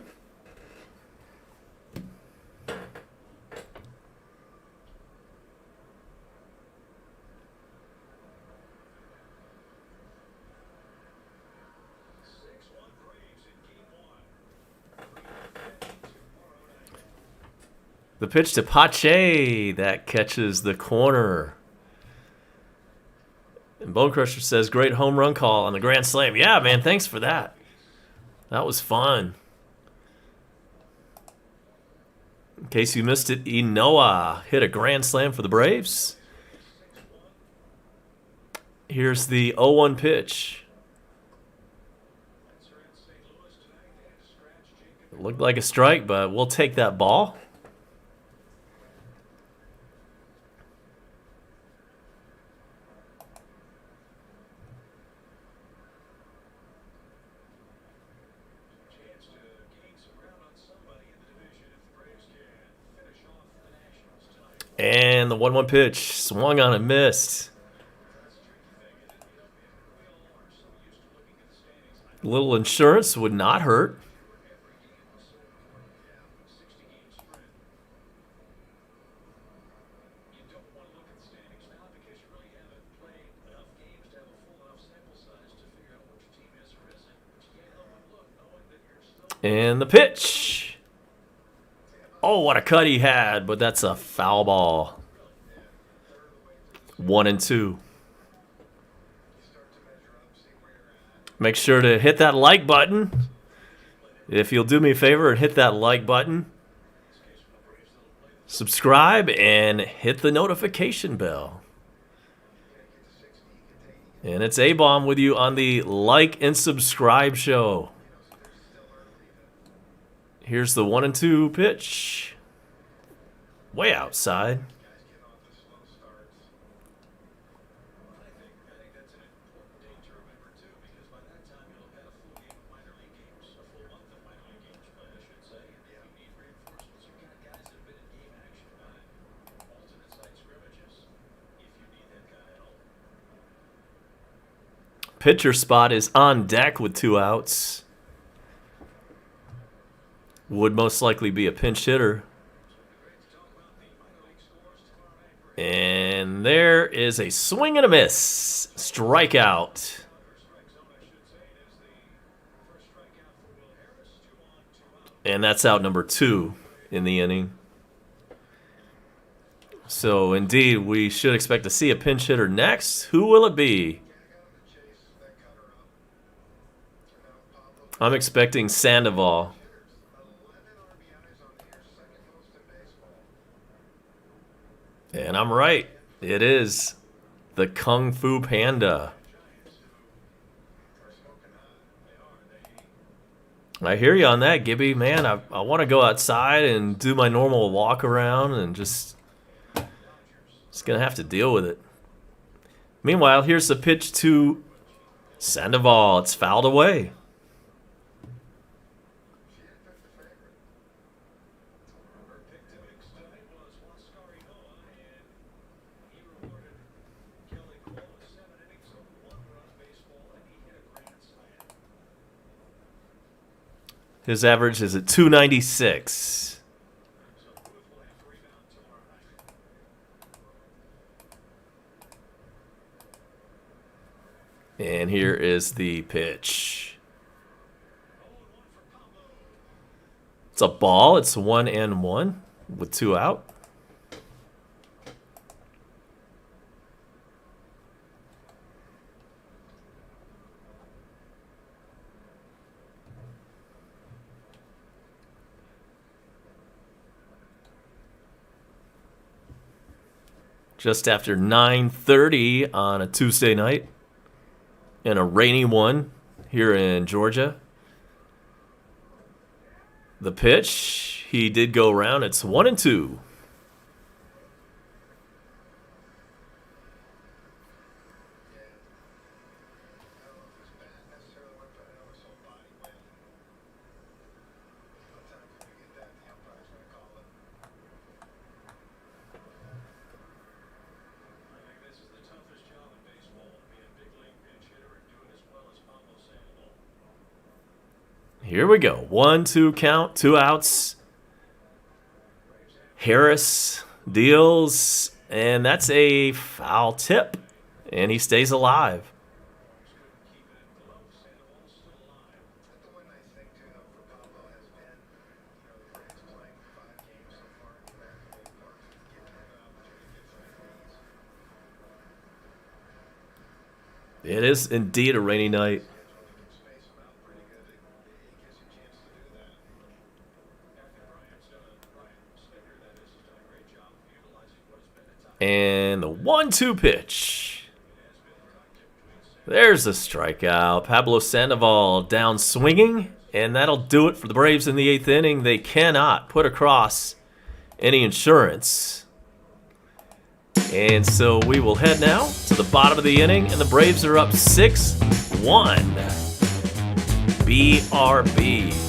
The pitch to Pache that catches the corner. And Bone Crusher says, great home run call on the Grand Slam. Yeah, man, thanks for that. That was fun. In case you missed it, Inoa hit a Grand Slam for the Braves. Here's the 0-1 pitch. It looked like a strike, but we'll take that ball. And the 1-1 pitch swung on and missed. A little insurance would not hurt. And the pitch. Oh, what a cut he had, but that's a foul ball. 1-2. Make sure to hit that like button. If you'll do me a favor and hit that like button. Subscribe and hit the notification bell. And it's A-Bomb with you on the like and subscribe show. Here's the 1-2 pitch. Way outside. Pitcher spot is on deck with 2 outs. Would most likely be a pinch hitter. And there is a swing and a miss. Strikeout. And that's out number 2 in the inning. So, indeed, we should expect to see a pinch hitter next. Who will it be? I'm expecting Sandoval. right. It is the Kung Fu Panda. I hear you on that, Gibby. Man, I want to go outside and do my normal walk around and just going to have to deal with it. Meanwhile, here's the pitch to Sandoval. It's fouled away. His average is at 296. And here is the pitch. It's a ball. It's 1-1 with 2 out. Just after 9:30 on a Tuesday night and a rainy one here in Georgia. The pitch, he did go around. It's 1-2. Here we go. 1-2 count, 2 outs. Harris deals, and that's a foul tip, and he stays alive. It is indeed a rainy night. And the 1-2 pitch. There's the strikeout. Pablo Sandoval down swinging, and that'll do it for the Braves in the 8th inning. They cannot put across any insurance. And so we will head now to the bottom of the inning, and the Braves are up 6-1. BRB.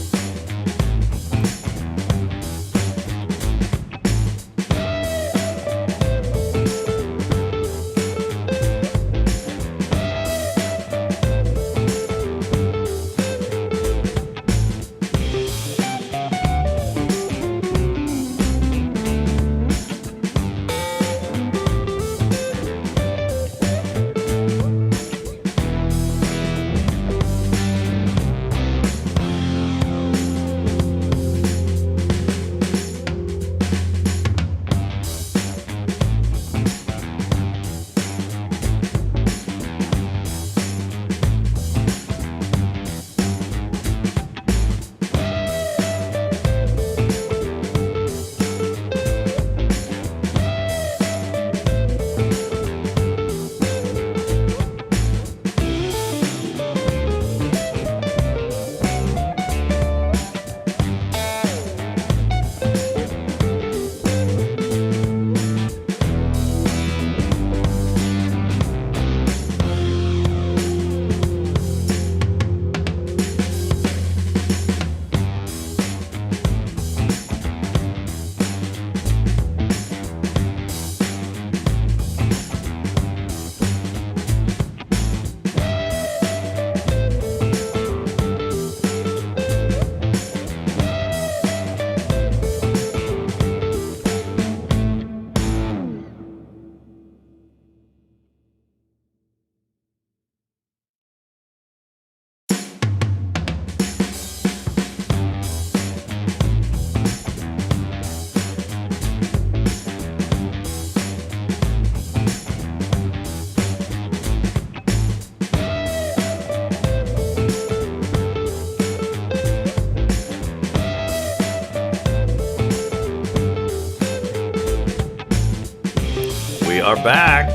back.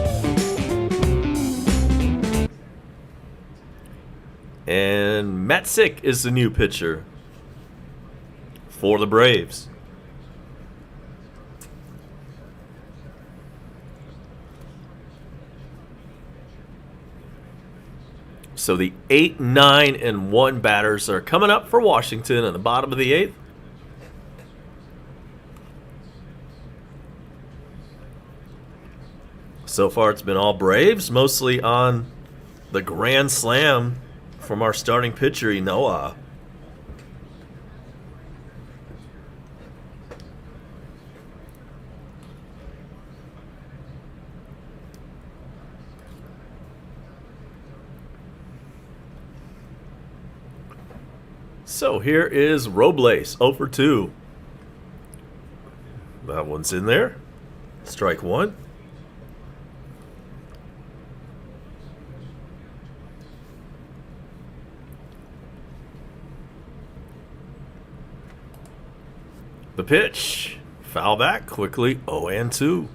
And Matzek is the new pitcher for the Braves. So the 8, 9, and 1 batters are coming up for Washington in the bottom of the 8th. So far it's been all Braves, mostly on the grand slam from our starting pitcher, Inoa. So here is Robles, 0 for 2. That one's in there. Strike 1. The pitch. Foul back quickly. 0 and 2.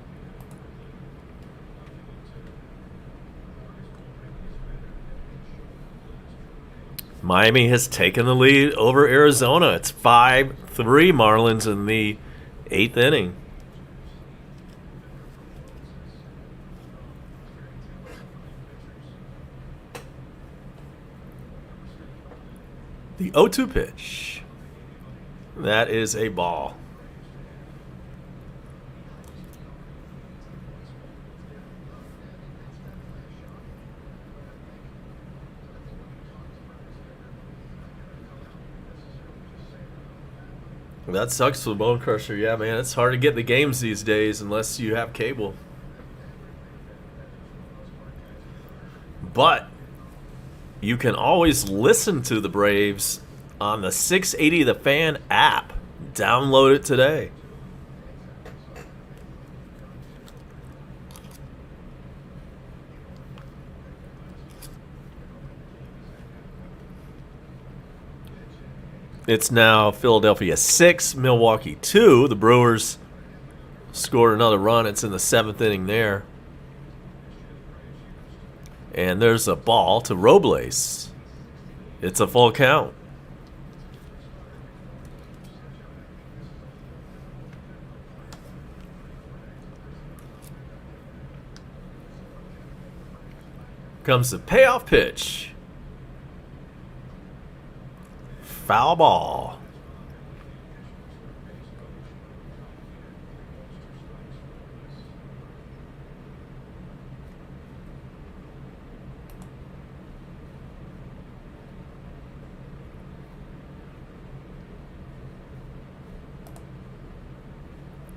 Miami has taken the lead over Arizona. It's 5-3 Marlins in the 8th inning. The 0-2 pitch. That is a ball. That sucks for the Bone Crusher. Yeah, man, it's hard to get the games these days unless you have cable. But you can always listen to the Braves on the 680 The Fan app. Download it today. It's now Philadelphia 6, Milwaukee 2. The Brewers scored another run. It's in the 7th inning there. And there's a ball to Robles. It's a full count. Comes the payoff pitch. Foul ball.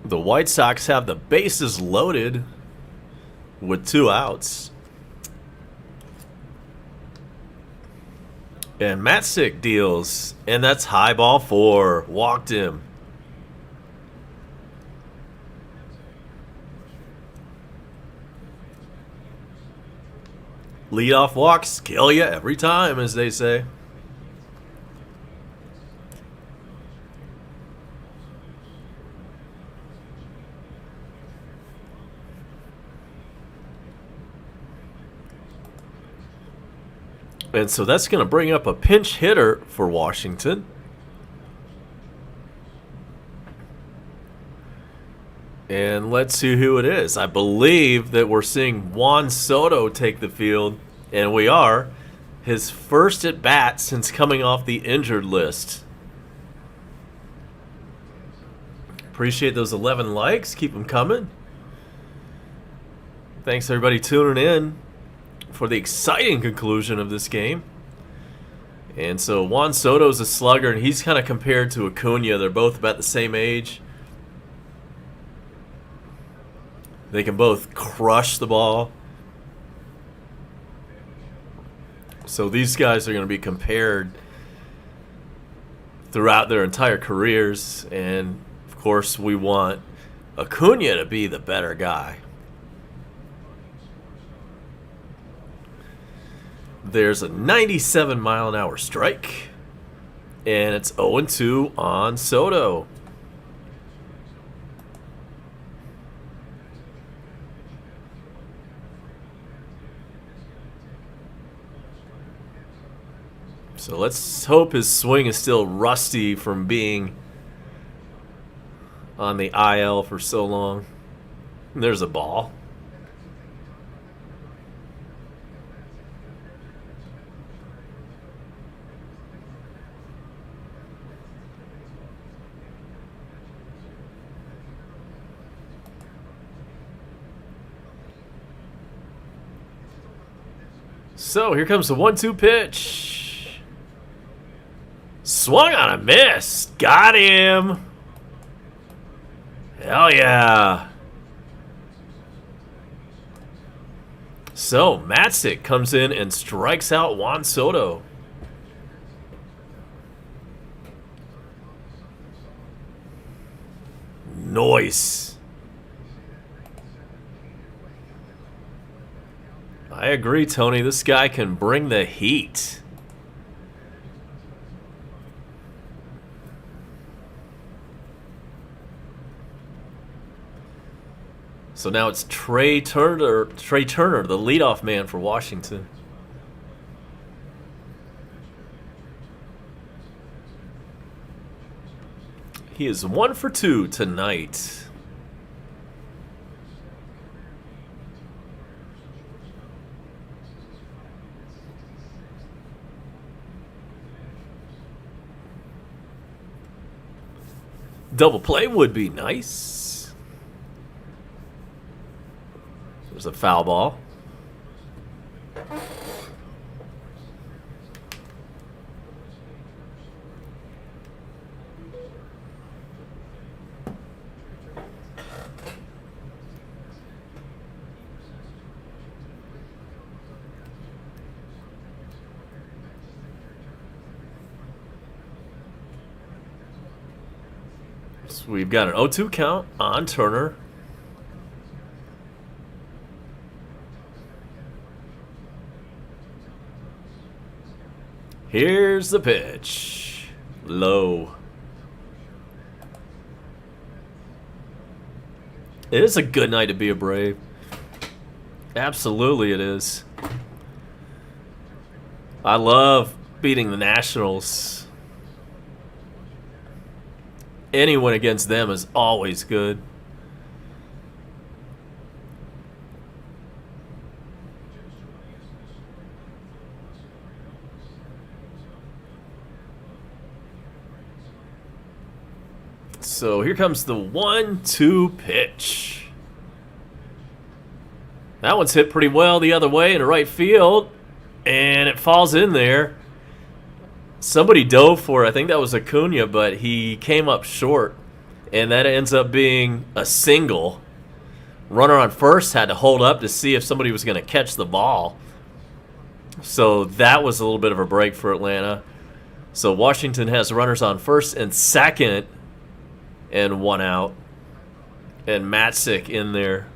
The White Sox have the bases loaded with 2 outs. And Matzek deals, and that's high ball 4. Walked him. Leadoff walks kill you every time, as they say. And so that's going to bring up a pinch hitter for Washington. And let's see who it is. I believe that we're seeing Juan Soto take the field, and we are. His first at bat since coming off the injured list. Appreciate those 11 likes. Keep them coming. Thanks everybody tuning in for the exciting conclusion of this game. And so Juan Soto's a slugger, and he's kind of compared to Acuna. They're both about the same age. They can both crush the ball. So these guys are going to be compared throughout their entire careers. And, of course, we want Acuna to be the better guy. There's a 97-mile-an-hour strike, and it's 0-2 on Soto. So let's hope his swing is still rusty from being on the IL for so long. There's a ball. So here comes the 1-2 pitch. Swung on a miss. Got him. Hell yeah. So Matzik comes in and strikes out Juan Soto. Nice. I agree, Tony. This guy can bring the heat. So now it's Trey Turner, the leadoff man for Washington. He is 1 for 2 tonight. Double play would be nice. There's a foul ball. So we've got an 0-2 count on Turner. Here's the pitch. Low. It is a good night to be a Brave. Absolutely it is. I love beating the Nationals. Any win against them is always good. So here comes the 1-2 pitch. That one's hit pretty well the other way in the right field, and it falls in there. Somebody dove for it. I think that was Acuna, but he came up short, and that ends up being a single. Runner on first had to hold up to see if somebody was going to catch the ball. So that was a little bit of a break for Atlanta. So Washington has runners on first and second and 1 out. And Matzik in there.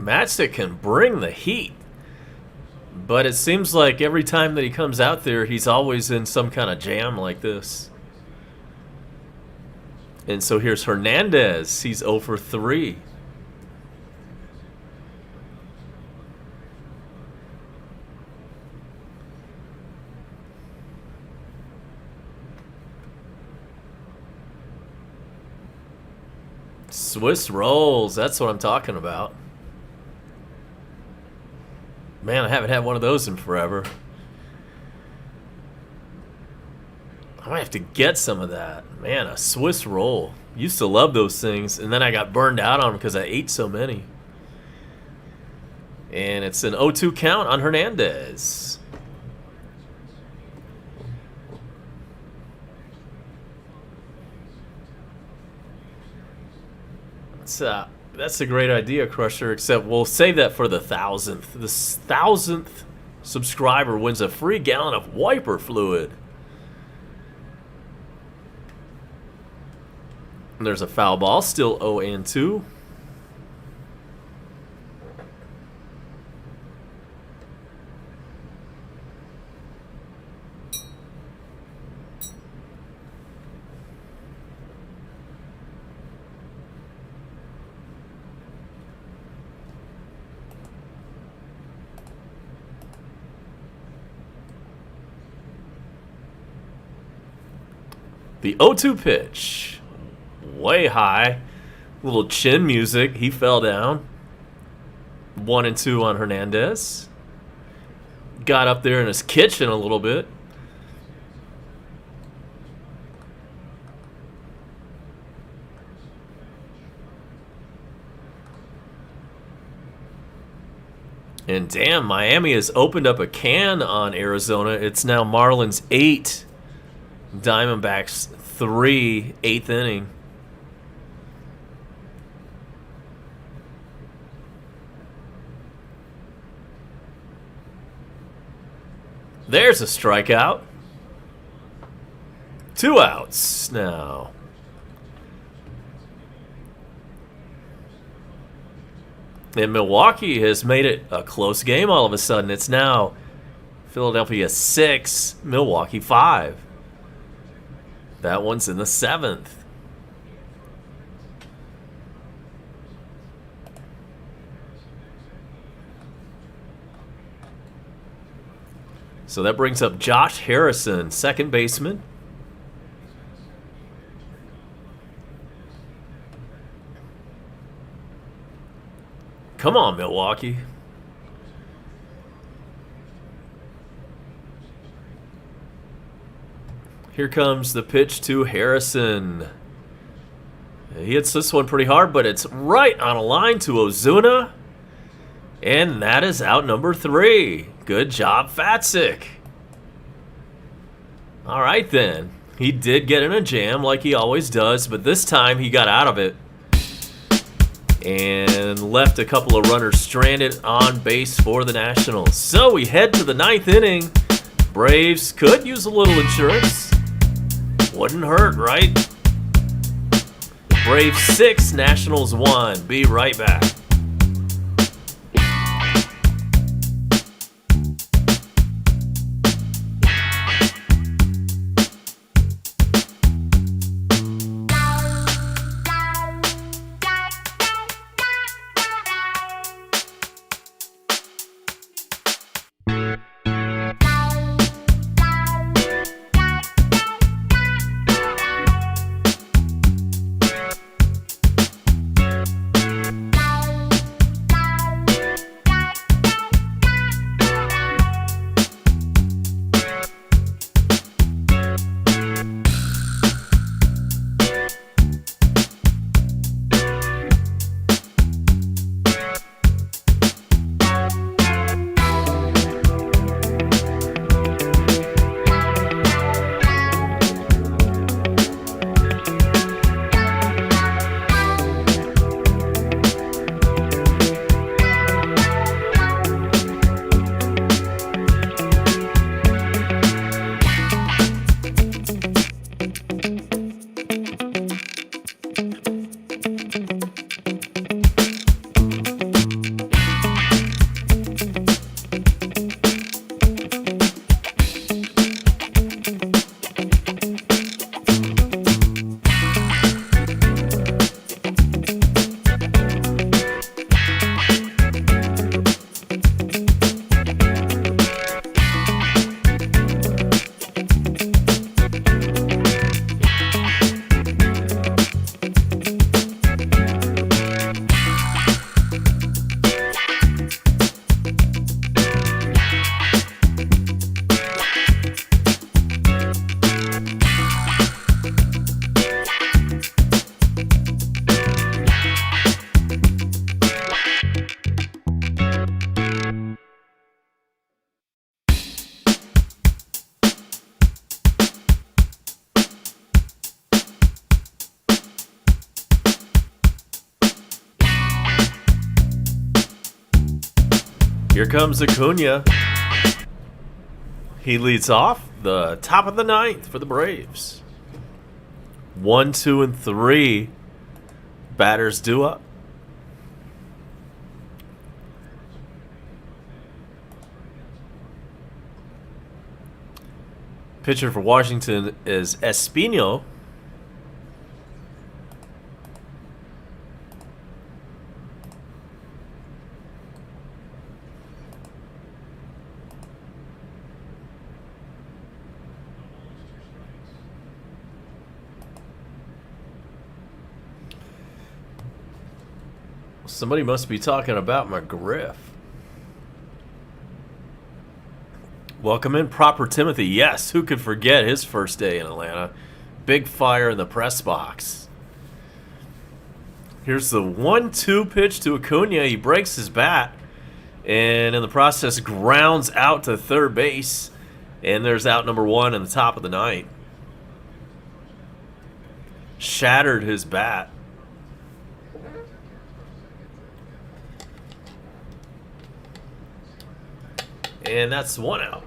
Matzik can bring the heat, but it seems like every time that he comes out there, he's always in some kind of jam like this. And so here's Hernandez. He's 0 for 3. Swiss rolls, that's what I'm talking about. Man, I haven't had one of those in forever. I might have to get some of that. Man, a Swiss roll. Used to love those things, and then I got burned out on them because I ate so many. And it's an 0-2 count on Hernandez. That's a great idea, Crusher, except we'll save that for the 1,000th. The 1,000th subscriber wins a free gallon of wiper fluid. And there's a foul ball, still 0-2. The 0-2 pitch. Way high. Little chin music. He fell down. 1-2 on Hernandez. Got up there in his kitchen a little bit. And damn, Miami has opened up a can on Arizona. It's now Marlins 8, Diamondbacks 3, 8th inning. There's a strikeout. 2 outs now. And Milwaukee has made it a close game all of a sudden. It's now Philadelphia 6, Milwaukee 5. That one's in the 7th. So that brings up Josh Harrison, second baseman. Come on, Milwaukee. Here comes the pitch to Harrison. He hits this one pretty hard, but it's right on a line to Ozuna. And that is out number 3. Good job, Fatsick. All right, then. He did get in a jam like he always does, but this time he got out of it and left a couple of runners stranded on base for the Nationals. So we head to the 9th inning. Braves could use a little insurance. Wouldn't hurt, right? Braves 6, Nationals 1. Be right back. Here comes Acuna. He leads off the top of the 9th for the Braves. 1, 2, and 3 batters due up. Pitcher for Washington is Espino. Somebody must be talking about McGriff. Welcome in, Proper Timothy. Yes, who could forget his first day in Atlanta? Big fire in the press box. Here's the 1-2 pitch to Acuna. He breaks his bat, and in the process grounds out to third base. And there's out number 1 in the top of the ninth. Shattered his bat. And that's 1 out.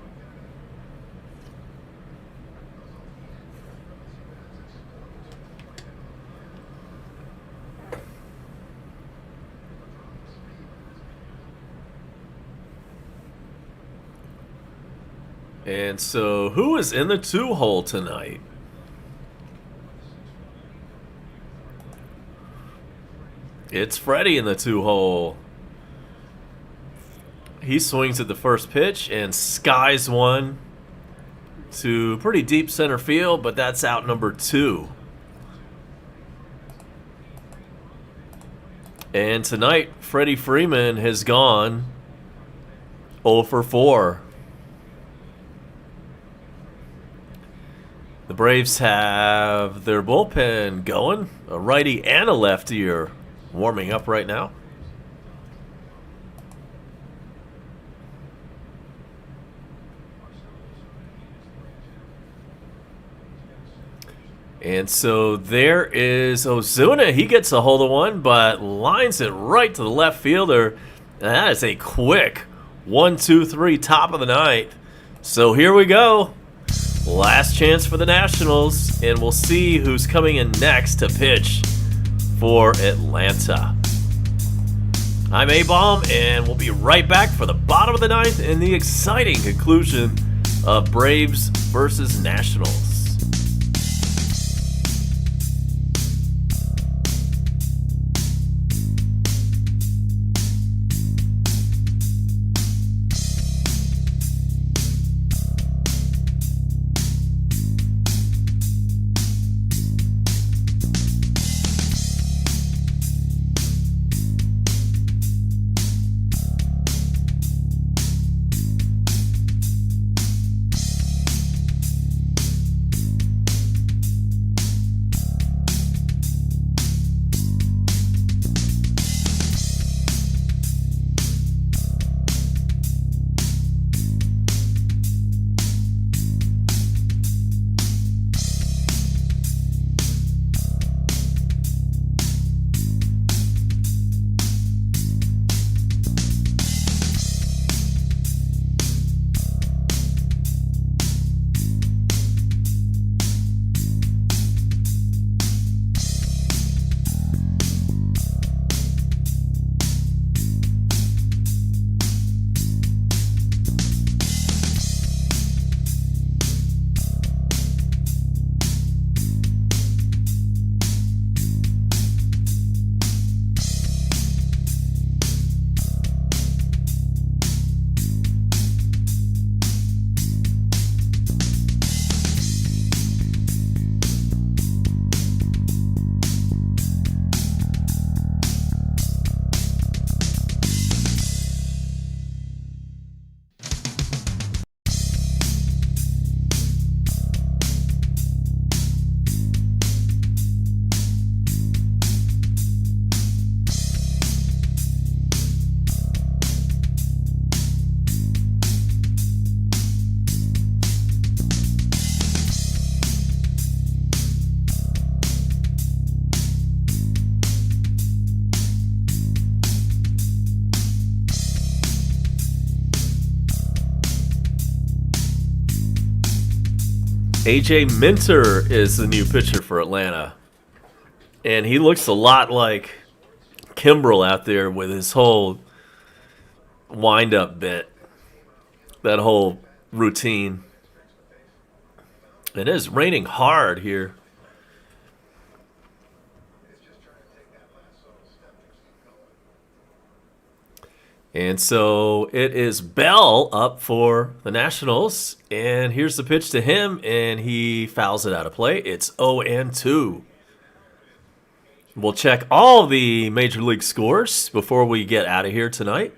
And so, who is in the 2-hole tonight? It's Freddie in the 2-hole. He swings at the first pitch and skies one to pretty deep center field, but that's out number 2. And tonight, Freddie Freeman has gone 0 for 4. The Braves have their bullpen going. A righty and a lefty are warming up right now. And so there is Ozuna. He gets a hold of one, but lines it right to the left fielder. And that is a quick 1-2-3 top of the ninth. So here we go. Last chance for the Nationals, and we'll see who's coming in next to pitch for Atlanta. I'm A-Bomb, and we'll be right back for the bottom of the ninth and the exciting conclusion of Braves versus Nationals. AJ Minter is the new pitcher for Atlanta. And he looks a lot like Kimbrel out there with his whole wind-up bit. That whole routine. It is raining hard here. And so it is Bell up for the Nationals. And here's the pitch to him, and he fouls it out of play. It's 0-2. We'll check all the Major League scores before we get out of here tonight,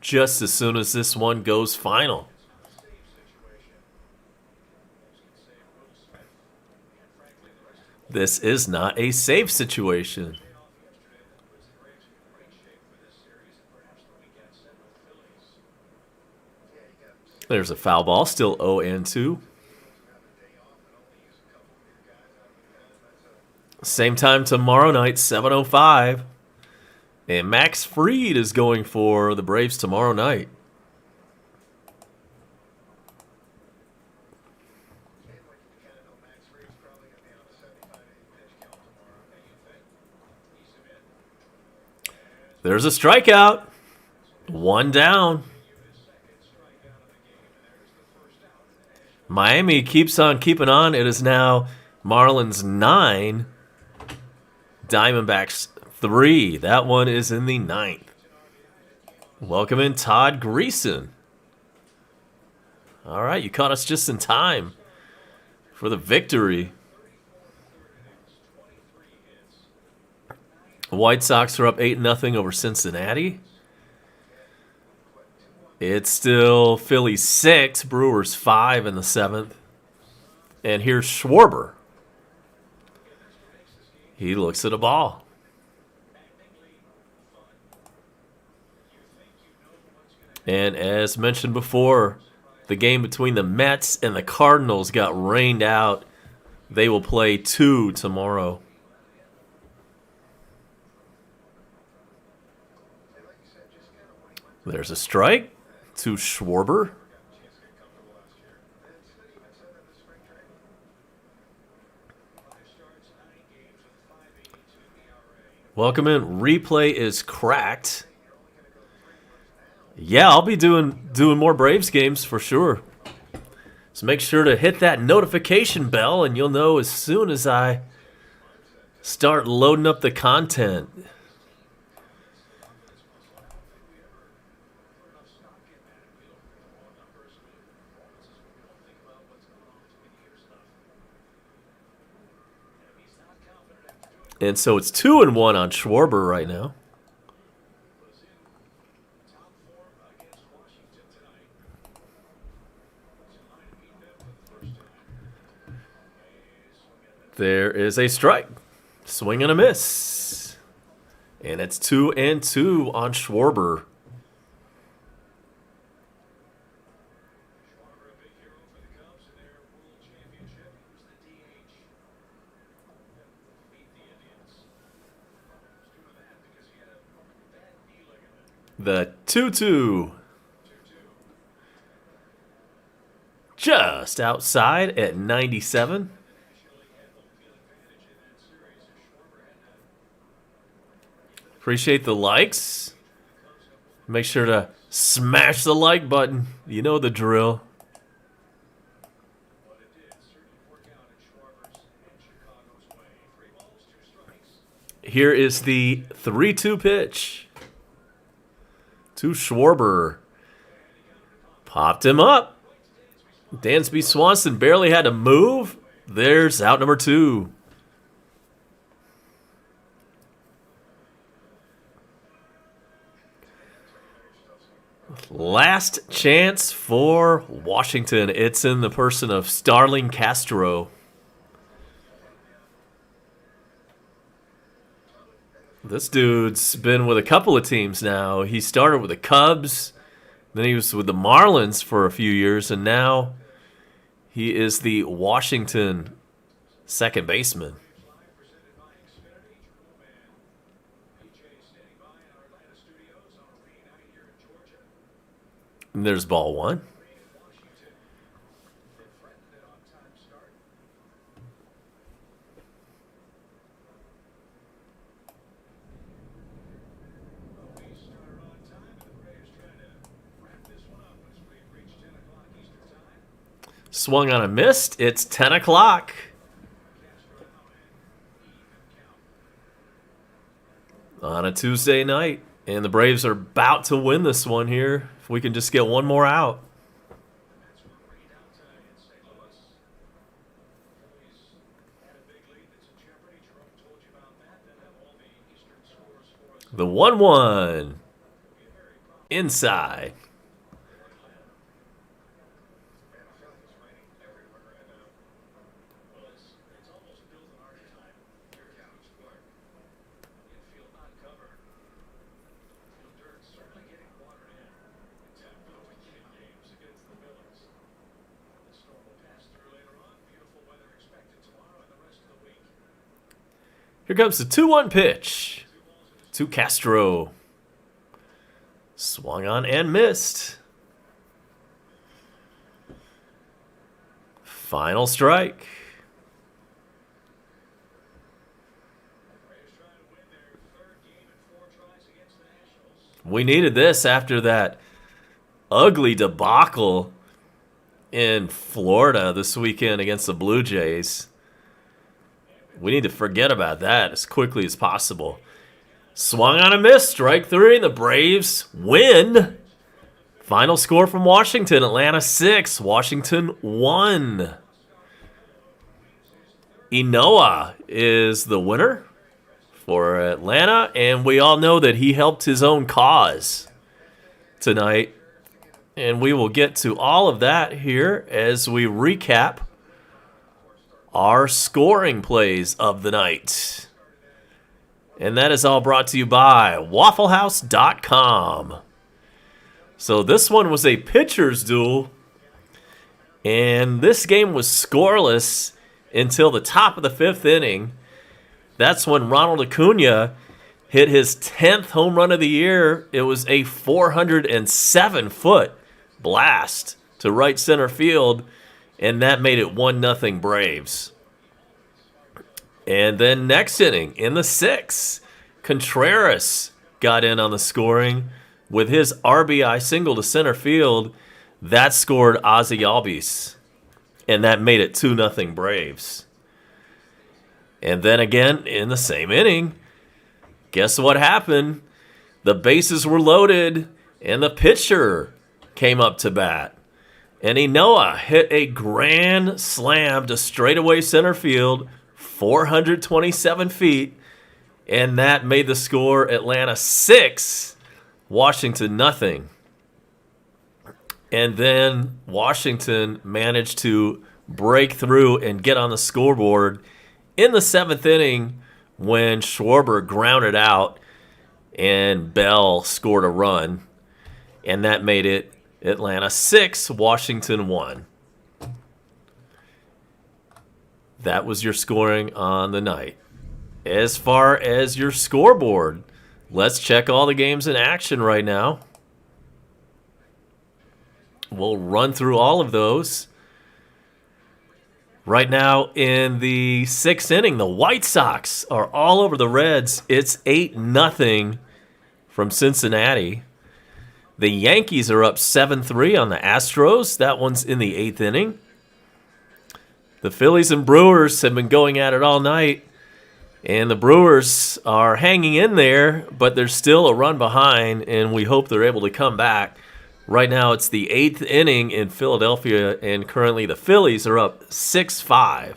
just as soon as this one goes final. This is not a safe situation. There's a foul ball, still 0-2. Same time tomorrow night, 7:05. And Max Fried is going for the Braves tomorrow night. There's a strikeout. One down. Miami keeps on keeping on. It is now Marlins 9, Diamondbacks 3. That one is in the 9th. Welcome in Todd Greason. All right, you caught us just in time for the victory. White Sox are up 8-0 over Cincinnati. It's still Phillies 6, Brewers 5 in the 7th. And here's Schwarber. He looks at a ball. And as mentioned before, the game between the Mets and the Cardinals got rained out. They will play 2 tomorrow. There's a strike to Schwarber. Welcome in. Replay is cracked. Yeah, I'll be doing more Braves games for sure. So make sure to hit that notification bell, and you'll know as soon as I start loading up the content. And so it's 2-1 on Schwarber right now. There is a strike. Swing and a miss. And it's 2-2 on Schwarber. The 2-2. Just outside at 97. Appreciate the likes. Make sure to smash the like button. You know the drill. Here is the 3-2 pitch to Schwarber. Popped him up. Dansby Swanson barely had to move. There's out number 2. Last chance for Washington. It's in the person of Starling Castro. This dude's been with a couple of teams now. He started with the Cubs, then he was with the Marlins for a few years, and now he is the Washington second baseman. And there's ball 1. Swung on a missed. It's 10 o'clock. On a Tuesday night. And the Braves are about to win this one here. If we can just get one more out. The 1-1. Inside. Here comes the 2-1 pitch to Castro. Swung on and missed. Final strike. We needed this after that ugly debacle in Florida this weekend against the Blue Jays. We need to forget about that as quickly as possible. Swung on a miss, strike 3, and the Braves win. Final score from Washington, Atlanta 6, Washington 1. Inoa is the winner for Atlanta, and we all know that he helped his own cause tonight. And we will get to all of that here as we recap our scoring plays of the night. And that is all brought to you by WaffleHouse.com. So this one was a pitcher's duel, and this game was scoreless until the top of the 5th inning. That's when Ronald Acuna hit his 10th home run of the year. It was a 407-foot blast to right center field, and that made it 1-0 Braves. And then next inning, in the 6th, Contreras got in on the scoring with his RBI single to center field. That scored Ozzie Albies, and that made it 2-0 Braves. And then again, in the same inning, guess what happened? The bases were loaded, and the pitcher came up to bat. And Inoa hit a grand slam to straightaway center field, 427 feet, and that made the score Atlanta 6, Washington 0. And then Washington managed to break through and get on the scoreboard in the 7th inning when Schwarber grounded out and Bell scored a run, and that made it Atlanta 6, Washington 1. That was your scoring on the night. As far as your scoreboard, let's check all the games in action right now. We'll run through all of those. Right now in the 6th inning, the White Sox are all over the Reds. It's 8-0 from Cincinnati. The Yankees are up 7-3 on the Astros. That one's in the 8th inning. The Phillies and Brewers have been going at it all night, and the Brewers are hanging in there, but there's still a run behind, and we hope they're able to come back. Right now it's the 8th inning in Philadelphia, and currently the Phillies are up 6-5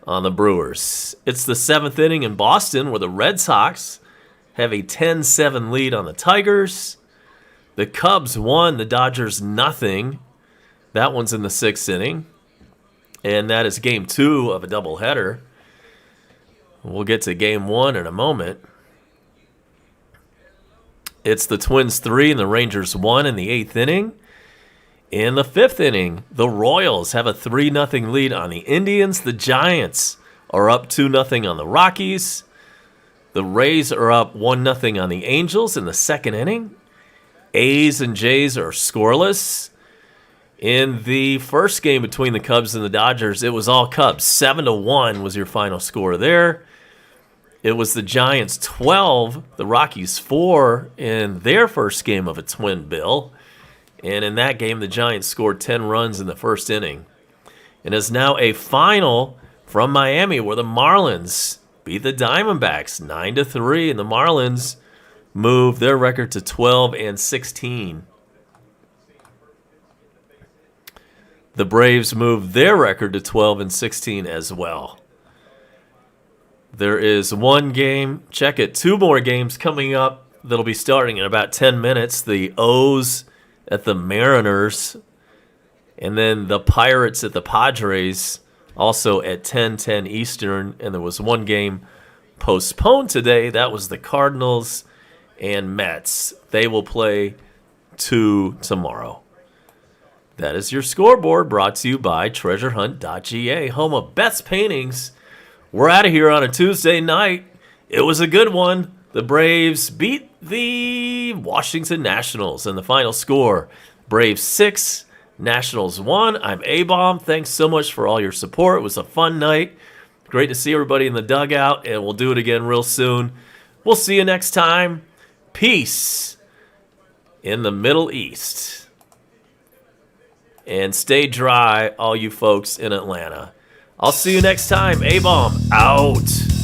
on the Brewers. It's the 7th inning in Boston where the Red Sox have a 10-7 lead on the Tigers. The Cubs won, the Dodgers nothing. That one's in the 6th inning. And that is game 2 of a doubleheader. We'll get to game 1 in a moment. It's the Twins 3 and the Rangers 1 in the 8th inning. In the 5th inning, the Royals have a 3-0 lead on the Indians. The Giants are up 2-0 on the Rockies. The Rays are up 1-0 on the Angels in the 2nd inning. A's and Jays are scoreless. In the first game between the Cubs and the Dodgers, it was all Cubs. 7-1 was your final score there. It was the Giants 12, the Rockies 4 in their first game of a twin bill. And in that game, the Giants scored 10 runs in the first inning. And it's now a final from Miami where the Marlins beat the Diamondbacks 9-3, and the Marlins move their record to 12-16. The Braves moved their record to 12-16 as well. There is one game. Check it. 2 more games coming up that'll be starting in about 10 minutes. The O's at the Mariners. And then the Pirates at the Padres, also at 10:10 Eastern. And there was one game postponed today. That was the Cardinals and Mets. They will play 2 tomorrow. That is your scoreboard, brought to you by treasurehunt.ga, home of Beth's Paintings. We're out of here on a Tuesday night. It was a good one. The Braves beat the Washington Nationals in the final score. Braves 6, Nationals 1. I'm A-Bomb. Thanks so much for all your support. It was a fun night. Great to see everybody in the dugout, and we'll do it again real soon. We'll see you next time. Peace in the Middle East. And stay dry, all you folks in Atlanta. I'll see you next time. A-Bomb out.